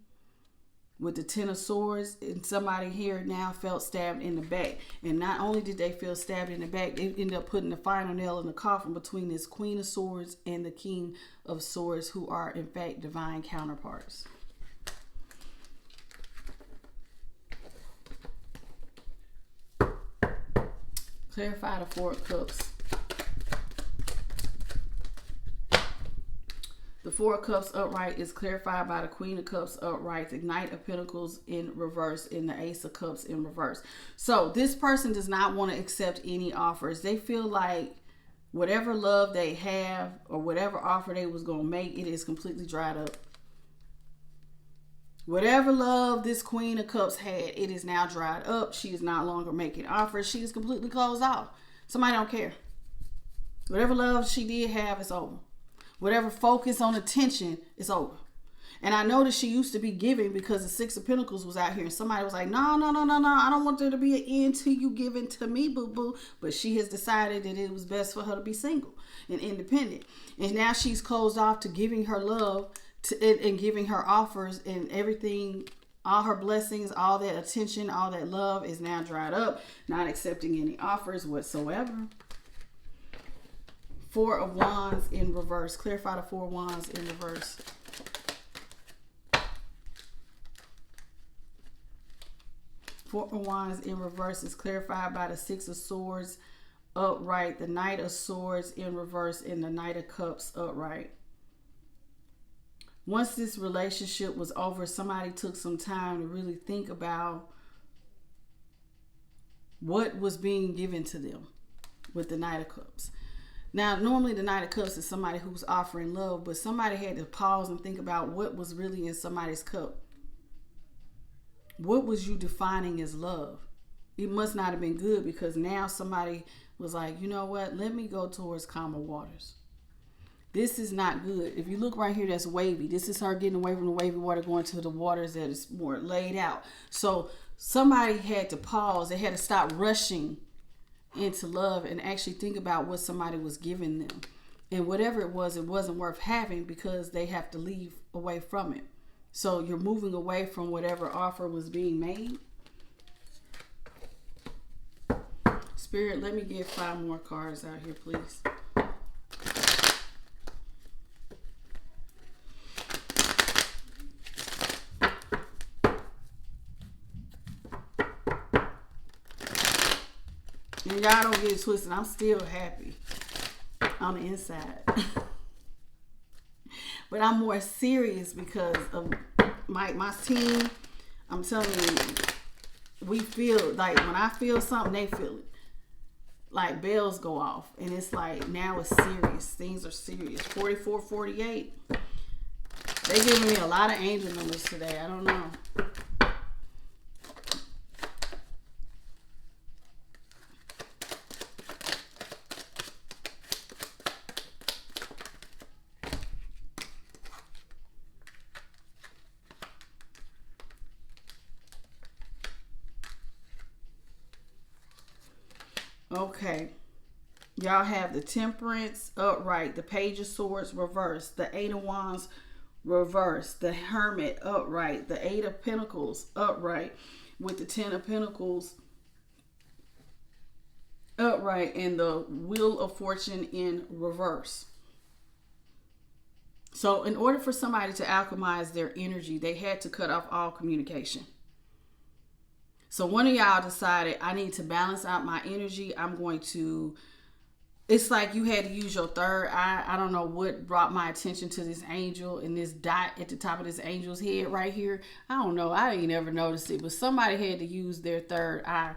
with the Ten of Swords. And somebody here now felt stabbed in the back. And not only did they feel stabbed in the back, they ended up putting the final nail in the coffin between this Queen of Swords and the King of Swords, who are in fact divine counterparts. Clarify the Four of Cups. The Four of Cups upright is clarified by the Queen of Cups upright, the Knight of Pentacles in reverse, and the Ace of Cups in reverse. So this person does not want to accept any offers. They feel like whatever love they have or whatever offer they was going to make, it is completely dried up. Whatever love this Queen of Cups had, it is now dried up. She is no longer making offers. She is completely closed off. Somebody don't care. Whatever love she did have is over. Whatever focus on attention is over. And I know that she used to be giving because the Six of Pentacles was out here. And somebody was like, no, I don't want there to be an end to you giving to me, boo-boo. But she has decided that it was best for her to be single and independent. And now she's closed off to giving her love and giving her offers and everything. All her blessings, all that attention, all that love is now dried up. Not accepting any offers whatsoever. Four of Wands in reverse. Clarify the Four of Wands in reverse. Four of Wands in reverse is clarified by the Six of Swords upright, the Knight of Swords in reverse, and the Knight of Cups upright. Once this relationship was over, somebody took some time to really think about what was being given to them with the Knight of Cups. Now, normally the Knight of Cups is somebody who's offering love, but somebody had to pause and think about what was really in somebody's cup. What was you defining as love? It must not have been good, because now somebody was like, you know what? Let me go towards calmer waters. This is not good. If you look right here, that's wavy. This is her getting away from the wavy water, going to the waters that is more laid out. So somebody had to pause. They had to stop rushing into love and actually think about what somebody was giving them. And whatever it wasn't worth having, because they have to leave away from it. So you're moving away from whatever offer was being made. Spirit, let me get 5 more cards out here, please. And y'all don't get it twisted. I'm still happy on the inside. But I'm more serious because of my team. I'm telling you, we feel like when I feel something, they feel it. Like bells go off, and it's like now it's serious. Things are serious. 44, 48. They giving me a lot of angel numbers today. I don't know. Okay. Y'all have the Temperance upright, the Page of Swords reversed, the Eight of Wands reversed, the Hermit upright, the Eight of Pentacles upright with the Ten of Pentacles upright, and the Wheel of Fortune in reverse. So in order for somebody to alchemize their energy, they had to cut off all communication. So one of y'all decided, I need to balance out my energy. I'm going to, it's like you had to use your third eye. I don't know what brought my attention to this angel and this dot at the top of this angel's head right here. I don't know. I ain't never noticed it, but somebody had to use their third eye.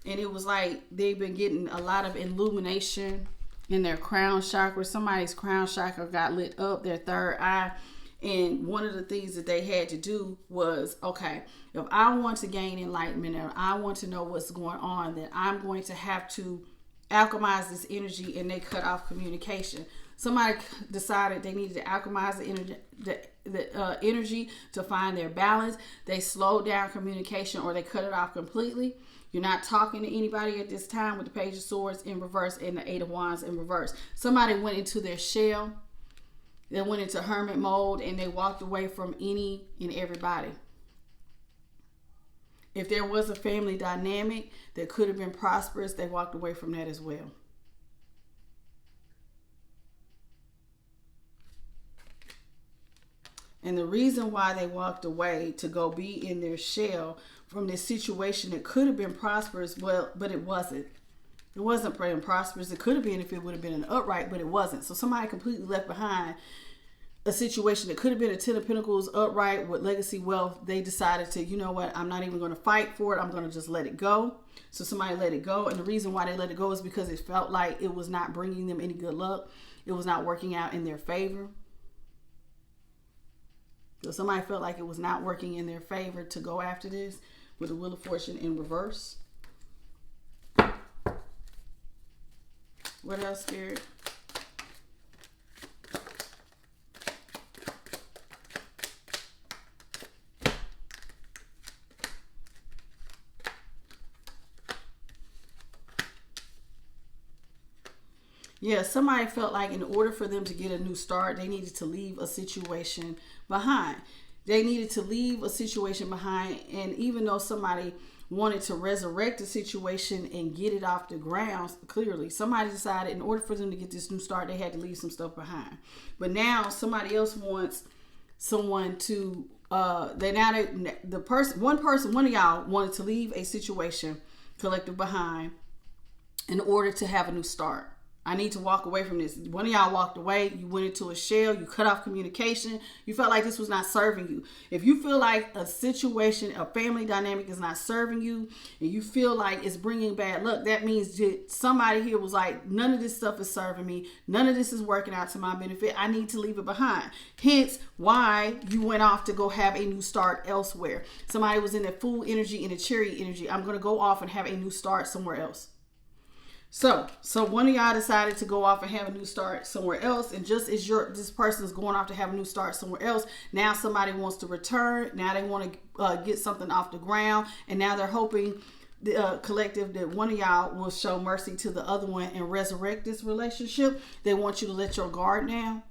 And it was like they've been getting a lot of illumination in their crown chakra. Somebody's crown chakra got lit up, their third eye. And one of the things that they had to do was, okay, if I want to gain enlightenment and I want to know what's going on, then I'm going to have to alchemize this energy, and they cut off communication. Somebody decided they needed to alchemize the energy to find their balance. They slowed down communication, or they cut it off completely. You're not talking to anybody at this time with the Page of Swords in reverse and the Eight of Wands in reverse. Somebody went into their shell. They went into hermit mode, and they walked away from any and everybody. If there was a family dynamic that could have been prosperous, they walked away from that as well. And the reason why they walked away to go be in their shell from this situation that could have been prosperous, well, but it wasn't. It wasn't prosperous. It could have been if it would have been an upright, but it wasn't. So somebody completely left behind a situation that could have been a Ten of Pentacles upright with legacy wealth. They decided to, you know what, I'm not even going to fight for it. I'm going to just let it go. So somebody let it go. And the reason why they let it go is because it felt like it was not bringing them any good luck. It was not working out in their favor. So somebody felt like it was not working in their favor to go after this with the Wheel of Fortune in reverse. What else, Spirit? Yeah, somebody felt like in order for them to get a new start, they needed to leave a situation behind. They needed to leave a situation behind. And even though somebody wanted to resurrect the situation and get it off the ground, clearly somebody decided in order for them to get this new start, they had to leave some stuff behind. But now somebody else wants someone to one of y'all wanted to leave a situation collective behind in order to have a new start. I need to walk away from this. One of y'all walked away. You went into a shell. You cut off communication. You felt like this was not serving you. If you feel like a situation, a family dynamic is not serving you, and you feel like it's bringing bad luck, that means that somebody here was like, none of this stuff is serving me. None of this is working out to my benefit. I need to leave it behind. Hence why you went off to go have a new start elsewhere. Somebody was in the Fool energy and the Chariot energy. I'm going to go off and have a new start somewhere else. So one of y'all decided to go off and have a new start somewhere else, and just as this person is going off to have a new start somewhere else, now somebody wants to return. Now they want to get something off the ground, and now they're hoping the collective that one of y'all will show mercy to the other one and resurrect this relationship. They want you to let your guard down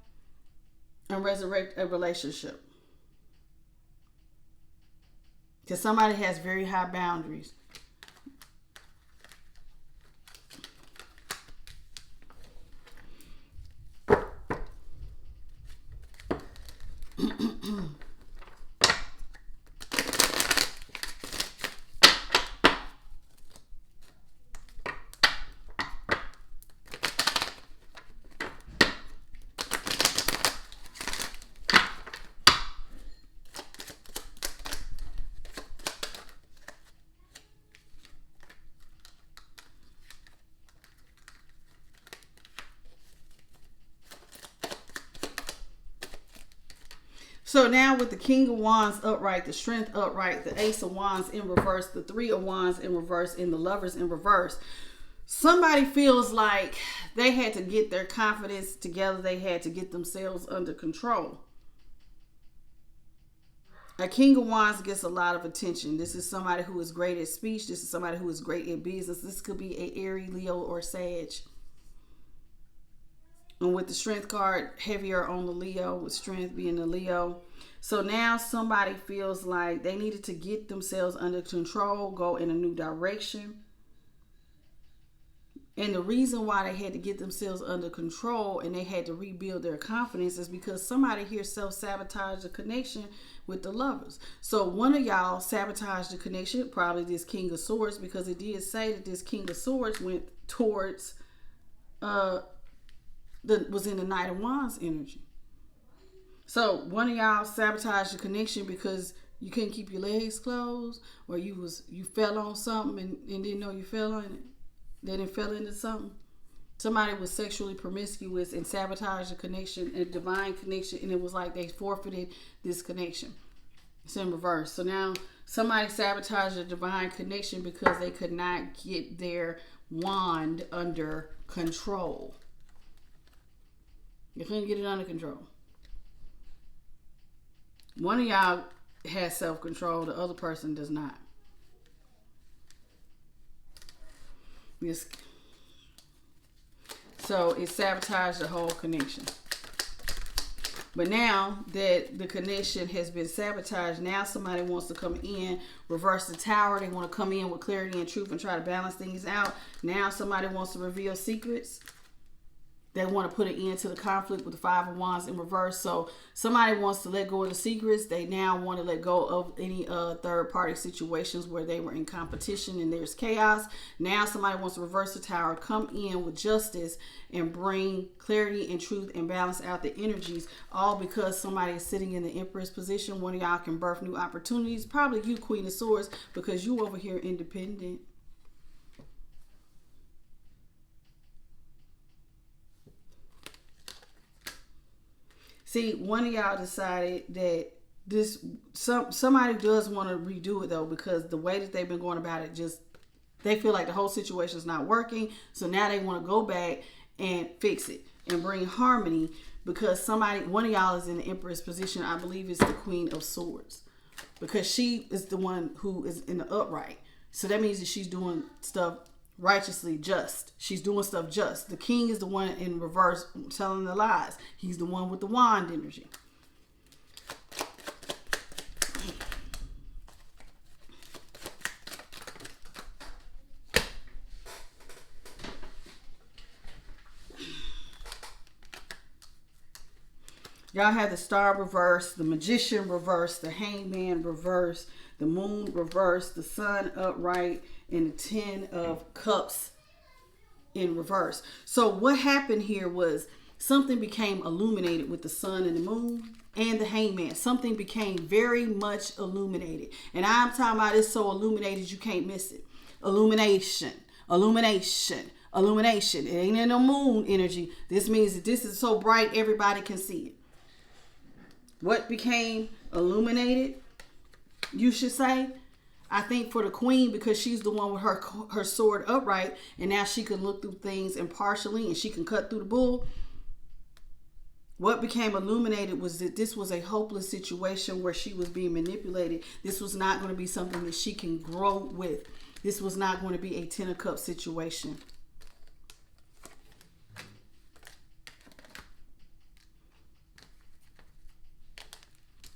and resurrect a relationship, because somebody has very high boundaries. So now with the King of Wands upright, the Strength upright, the Ace of Wands in reverse, the Three of Wands in reverse, and the Lovers in reverse, somebody feels like they had to get their confidence together. They had to get themselves under control. A King of Wands gets a lot of attention. This is somebody who is great at speech. This is somebody who is great at business. This could be a Aries, Leo, or Sag. And with the Strength card, heavier on the Leo, with Strength being the Leo. So now somebody feels like they needed to get themselves under control, go in a new direction. And the reason why they had to get themselves under control and they had to rebuild their confidence is because somebody here self-sabotaged the connection with the Lovers. So one of y'all sabotaged the connection, probably this King of Swords, because it did say that this King of Swords went towards was in the Knight of Wands energy. So one of y'all sabotaged the connection because you couldn't keep your legs closed, or you fell on something and didn't know you fell on it. Then it fell into something. Somebody was sexually promiscuous and sabotaged the connection, a divine connection, and it was like they forfeited this connection. It's in reverse. So now somebody sabotaged a divine connection because they could not get their wand under control. You couldn't get it under control. One of y'all has self-control. The other person does not. So it sabotaged the whole connection. But now that the connection has been sabotaged, now somebody wants to come in, reverse the Tower. They want to come in with clarity and truth and try to balance things out. Now somebody wants to reveal secrets. They want to put an end to the conflict with the Five of Wands in reverse. So somebody wants to let go of the secrets. They now want to let go of any third-party situations where they were in competition and there's chaos. Now somebody wants to reverse the Tower, come in with justice and bring clarity and truth and balance out the energies, all because somebody is sitting in the Empress position. One of y'all can birth new opportunities. Probably you, Queen of Swords, because you over here independent. See, one of y'all decided that somebody does want to redo it though, because the way that they've been going about it, just they feel like the whole situation is not working. So now they want to go back and fix it and bring harmony, because one of y'all is in the Empress position. I believe it's the Queen of Swords, because she is the one who is in the upright. So that means that she's doing stuff righteously just. She's doing stuff just. The King is the one in reverse telling the lies. He's the one with the wand energy. Y'all have the Star reverse, the Magician reverse, the Hangman reverse, the Moon reverse, the Sun upright, and the Ten of Cups in reverse. So what happened here was something became illuminated with the Sun and the Moon and the Hangman. Something became very much illuminated. And I'm talking about it's so illuminated you can't miss it. Illumination, illumination, illumination. It ain't in no moon energy. This means that this is so bright everybody can see it. What became illuminated, you should say? I think for the Queen, because she's the one with her sword upright, and now she can look through things impartially and she can cut through the bull. What became illuminated was that this was a hopeless situation where she was being manipulated. This was not going to be something that she can grow with. This was not going to be a Ten of Cups situation.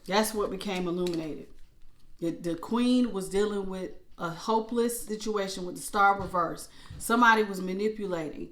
That's what became illuminated. The Queen was dealing with a hopeless situation with the Star reverse. Somebody was manipulating.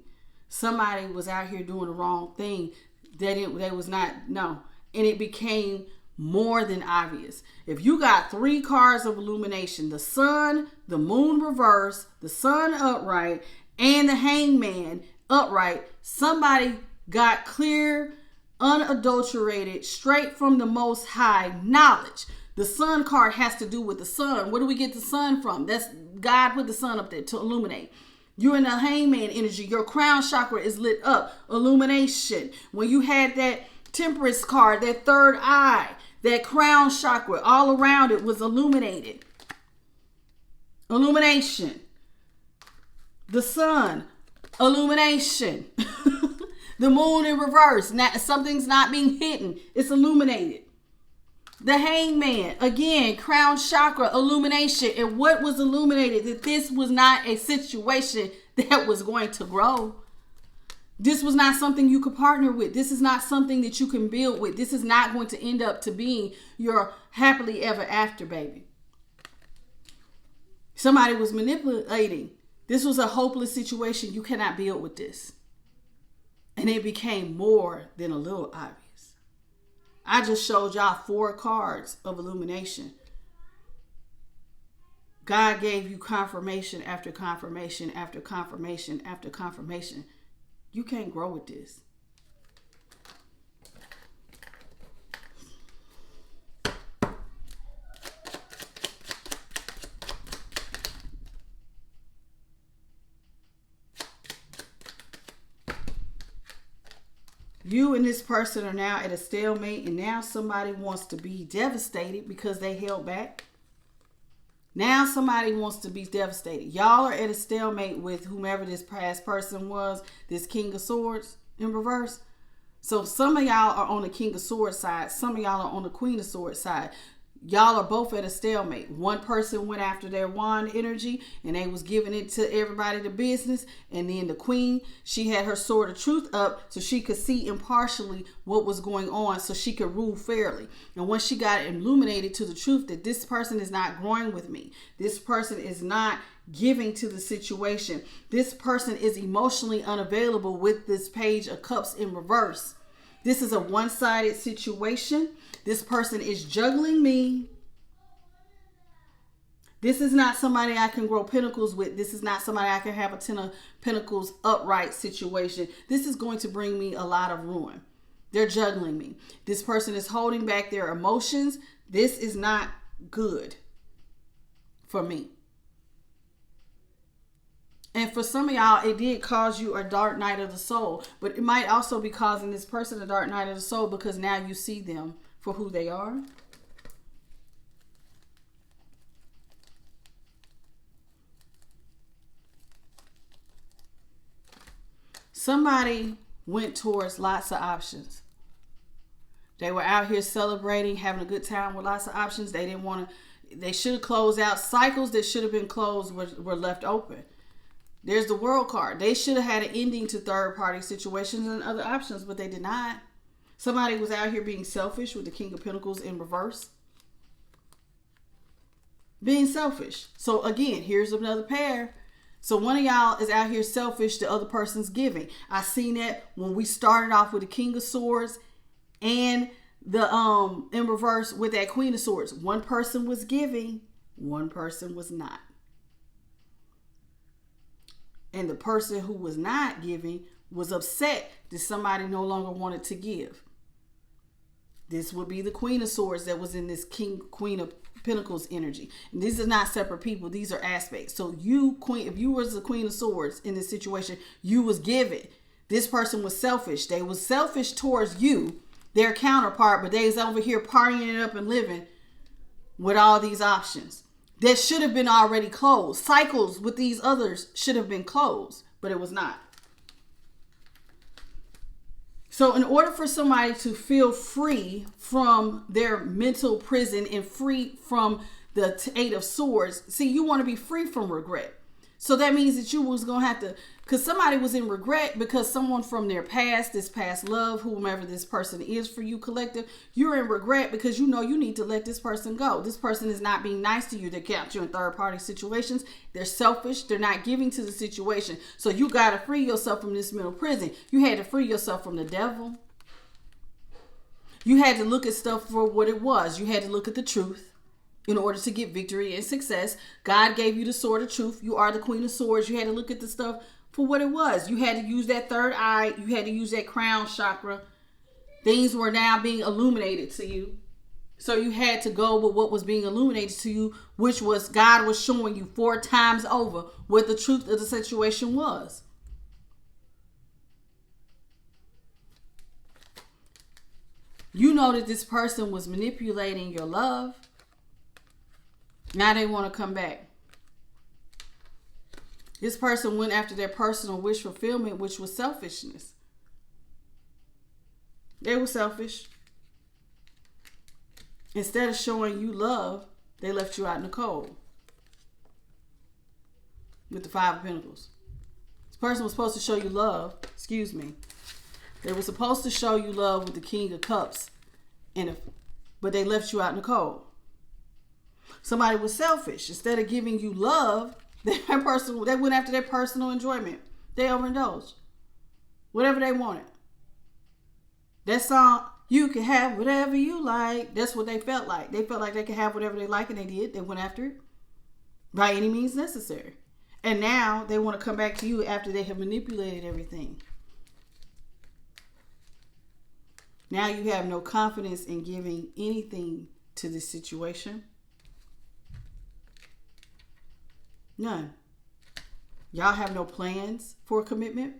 Somebody was out here doing the wrong thing. They was not, no. And it became more than obvious. If you got 3 cards of illumination, the Sun, the Moon reverse, the Sun upright, and the Hangman upright, somebody got clear, unadulterated, straight from the Most High knowledge. The Sun card has to do with the sun. Where do we get the sun from? That's God put the sun up there to illuminate. You're in the Hangman energy. Your crown chakra is lit up. Illumination. When you had that Temperance card, that third eye, That crown chakra, all around it was illuminated. Illumination. The sun, illumination. The moon in reverse. Something's not being hidden. It's illuminated. The hangman, again, crown chakra, illumination. And what was illuminated? That this was not a situation that was going to grow. This was not something you could partner with. This is not something that you can build with. This is not going to end up to being your happily ever after, baby. Somebody was manipulating. This was a hopeless situation. You cannot build with this. And it became more than a little obvious. I just showed y'all 4 cards of illumination. God gave you confirmation after confirmation after confirmation after confirmation. You can't grow with this. You and this person are now at a stalemate, and now somebody wants to be devastated because they held back. Now somebody wants to be devastated. Y'all are at a stalemate with whomever this past person was, this King of Swords in reverse. So some of y'all are on the King of Swords side. Some of y'all are on the Queen of Swords side. Y'all are both at a stalemate. One person went after their wand energy and they was giving it to everybody to business. And then the queen, she had her sword of truth up so she could see impartially what was going on so she could rule fairly. And once she got illuminated to the truth that this person is not growing with me, this person is not giving to the situation, this person is emotionally unavailable with this Page of Cups in reverse. This is a one-sided situation. This person is juggling me. This is not somebody I can grow pentacles with. This is not somebody I can have a 10 of pentacles upright situation. This is going to bring me a lot of ruin. They're juggling me. This person is holding back their emotions. This is not good for me. And for some of y'all, it did cause you a dark night of the soul. But it might also be causing this person a dark night of the soul because now you see them for who they are. Somebody went towards lots of options. They were out here celebrating, having a good time with lots of options. They didn't want to, they should have closed out. Cycles that should have been closed were left open. There's the World card. They should have had an ending to third-party situations and other options, but they did not. Somebody was out here being selfish with the King of Pentacles in reverse. Being selfish. So again, here's another pair. So one of y'all is out here selfish, the other person's giving. I seen that when we started off with the King of Swords and the in reverse with that Queen of Swords. One person was giving, one person was not. And the person who was not giving was upset that somebody no longer wanted to give. This would be the Queen of Swords that was in this Queen of Pentacles energy. And these are not separate people. These are aspects. So you, Queen, if you was the Queen of Swords in this situation, you was giving. This person was selfish. They was selfish towards you, their counterpart, but they was over here partying it up and living with all these options that should have been already closed. Cycles with these others should have been closed, but it was not. So in order for somebody to feel free from their mental prison and free from the 8 of Swords, see, you want to be free from regret. So that means that you was going to have to, because somebody was in regret because someone from their past, this past love, whomever this person is for you collective, you're in regret because you know you need to let this person go. This person is not being nice to you. They kept you in third party situations. They're selfish. They're not giving to the situation. So you got to free yourself from this mental prison. You had to free yourself from the devil. You had to look at stuff for what it was. You had to look at the truth. In order to get victory and success, God gave you the sword of truth. You are the Queen of Swords. You had to look at the stuff for what it was. You had to use that third eye. You had to use that crown chakra. Things were now being illuminated to you. So you had to go with what was being illuminated to you, which was God was showing you 4 times over what the truth of the situation was. You know that this person was manipulating your love. Now they want to come back. This person went after their personal wish fulfillment, which was selfishness. They were selfish. Instead of showing you love, they left you out in the cold. With the Five of Pentacles. This person was supposed to show you love. Excuse me. They were supposed to show you love with the King of Cups. But they left you out in the cold. Somebody was selfish. Instead of giving you love, they went after their personal enjoyment. They overindulged. Whatever they wanted. That song, you can have whatever you like. That's what they felt like. They felt like they could have whatever they like, and they did. They went after it by any means necessary. And now they want to come back to you after they have manipulated everything. Now you have no confidence in giving anything to this situation. None. Y'all have no plans for a commitment.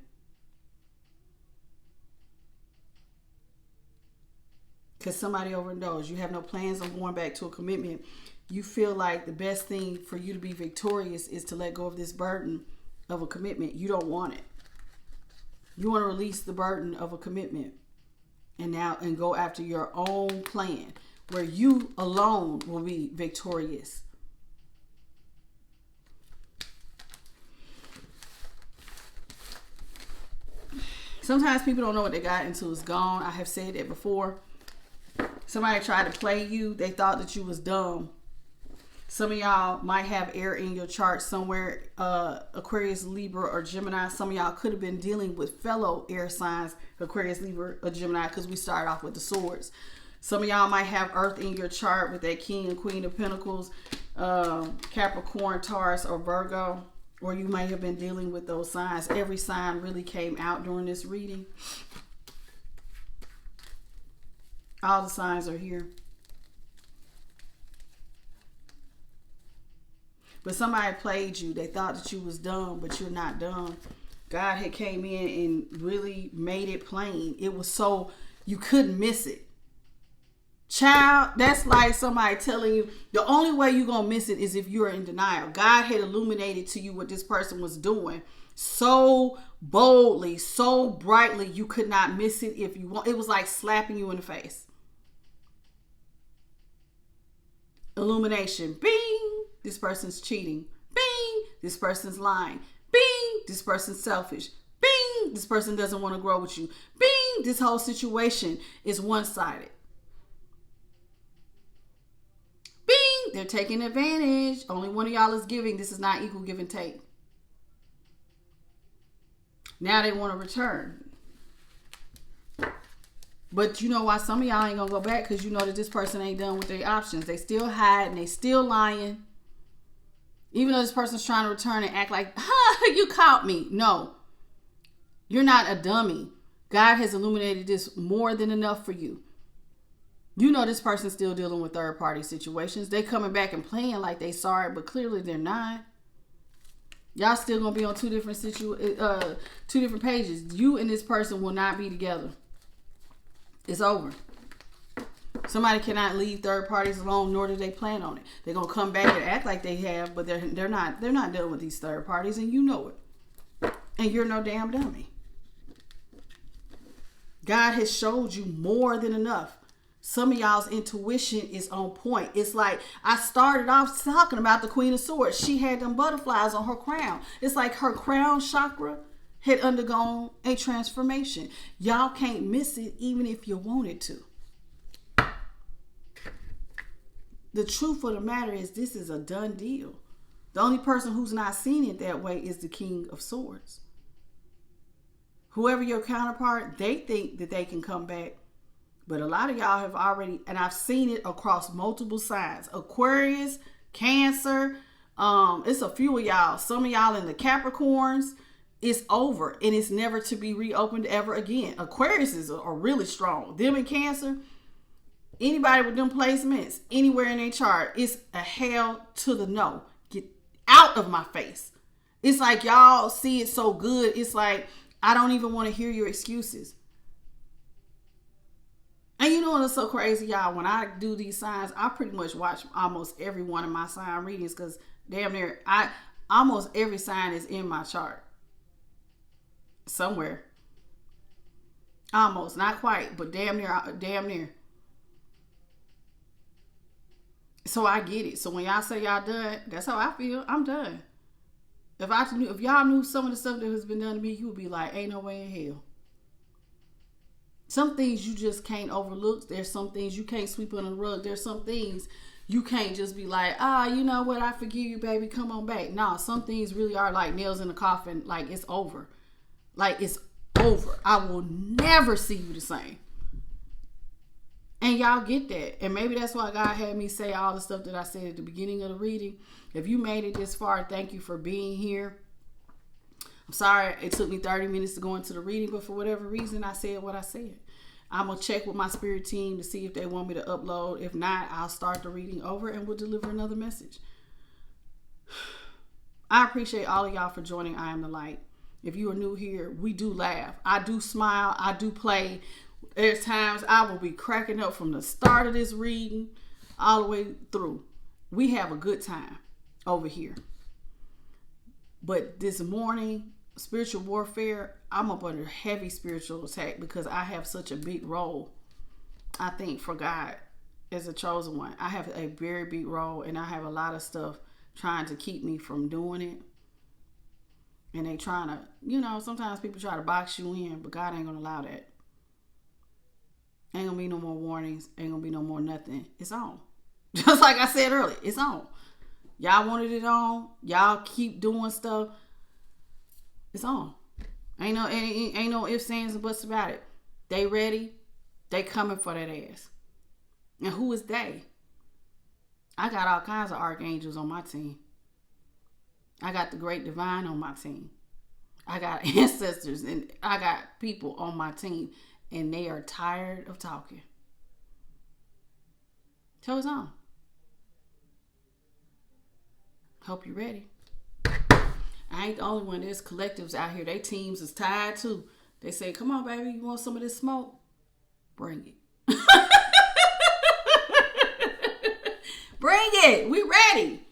Because somebody overindulged. You have no plans on going back to a commitment. You feel like the best thing for you to be victorious is to let go of this burden of a commitment. You don't want it. You want to release the burden of a commitment. And go after your own plan. Where you alone will be victorious. Sometimes people don't know what they got until it's gone. I have said that before. Somebody tried to play you. They thought that you was dumb. Some of y'all might have air in your chart somewhere. Aquarius, Libra, or Gemini. Some of y'all could have been dealing with fellow air signs. Aquarius, Libra, or Gemini. Because we started off with the swords. Some of y'all might have earth in your chart with that King and Queen of Pentacles. Capricorn, Taurus, or Virgo. Or you might have been dealing with those signs. Every sign really came out during this reading. All the signs are here. But somebody played you. They thought that you was dumb, but you're not dumb. God had came in and really made it plain. It was so you couldn't miss it. Child, that's like somebody telling you the only way you're going to miss it is if you're in denial. God had illuminated to you what this person was doing so boldly, so brightly, you could not miss it if you want. It was like slapping you in the face. Illumination. Bing! This person's cheating. Bing! This person's lying. Bing! This person's selfish. Bing! This person doesn't want to grow with you. Bing! This whole situation is one-sided. Bing! They're taking advantage. Only one of y'all is giving. This is not equal give and take. Now they want to return. But you know why some of y'all ain't gonna go back? Because you know that this person ain't done with their options. They still hiding. They still lying. Even though this person's trying to return and act like, you caught me. No. You're not a dummy. God has illuminated this more than enough for you. You know this person's still dealing with third-party situations. They coming back and playing like they sorry, but clearly they're not. Y'all still gonna be on two different pages. You and this person will not be together. It's over. Somebody cannot leave third parties alone, nor do they plan on it. They're gonna come back and act like they have, but they're not dealing with these third parties, and you know it. And you're no damn dummy. God has showed you more than enough. Some of y'all's intuition is on point. It's like I started off talking about the Queen of Swords. She had them butterflies on her crown. It's like her crown chakra had undergone a transformation. Y'all can't miss it even if you wanted to. The truth of the matter is this is a done deal. The only person who's not seen it that way is the King of Swords. Whoever your counterpart, they think that they can come back. But a lot of y'all have already, and I've seen it across multiple signs. Aquarius, Cancer, it's a few of y'all. Some of y'all in the Capricorns. It's over and it's never to be reopened ever again. Aquariuses are really strong. Them in Cancer, anybody with them placements, anywhere in their chart, it's a hell to the no. Get out of my face. It's like y'all see it so good. It's like, I don't even want to hear your excuses. And you know what's so crazy, y'all? When I do these signs, I pretty much watch almost every one of my sign readings because damn near almost every sign is in my chart somewhere. Almost, not quite, but damn near. So I get it. So when y'all say y'all done, that's how I feel. I'm done. If y'all knew some of the stuff that has been done to me, you would be like, ain't no way in hell. Some things you just can't overlook. There's some things you can't sweep under the rug. There's some things you can't just be like, you know what, I forgive you, baby, come on back. No, some things really are like nails in the coffin. Like, it's over. Like, it's over. I will never see you the same. And y'all get that. And maybe that's why God had me say all the stuff that I said at the beginning of the reading. If you made it this far, thank you for being here. I'm sorry it took me 30 minutes to go into the reading, but for whatever reason, I said what I said. I'm going to check with my spirit team to see if they want me to upload. If not, I'll start the reading over and we'll deliver another message. I appreciate all of y'all for joining I Am the Light. If you are new here, we do laugh. I do smile. I do play. There's times I will be cracking up from the start of this reading all the way through. We have a good time over here. But this morning, spiritual warfare, I'm up under heavy spiritual attack because I have such a big role, I think, for God as a chosen one. I have a very big role and I have a lot of stuff trying to keep me from doing it. And they trying to, sometimes people try to box you in, but God ain't going to allow that. Ain't going to be no more warnings. Ain't going to be no more nothing. It's on. Just like I said earlier, it's on. Y'all wanted it on. Y'all keep doing stuff. It's on. Ain't no ifs, ands, and buts about it. They ready. They coming for that ass. And who is they? I got all kinds of archangels on my team. I got the great divine on my team. I got ancestors and I got people on my team. And they are tired of talking. So it's on. Hope you're ready. I ain't the only one. There's collectives out here. They teams is tired too. They say, come on, baby, you want some of this smoke? Bring it. Bring it. We ready.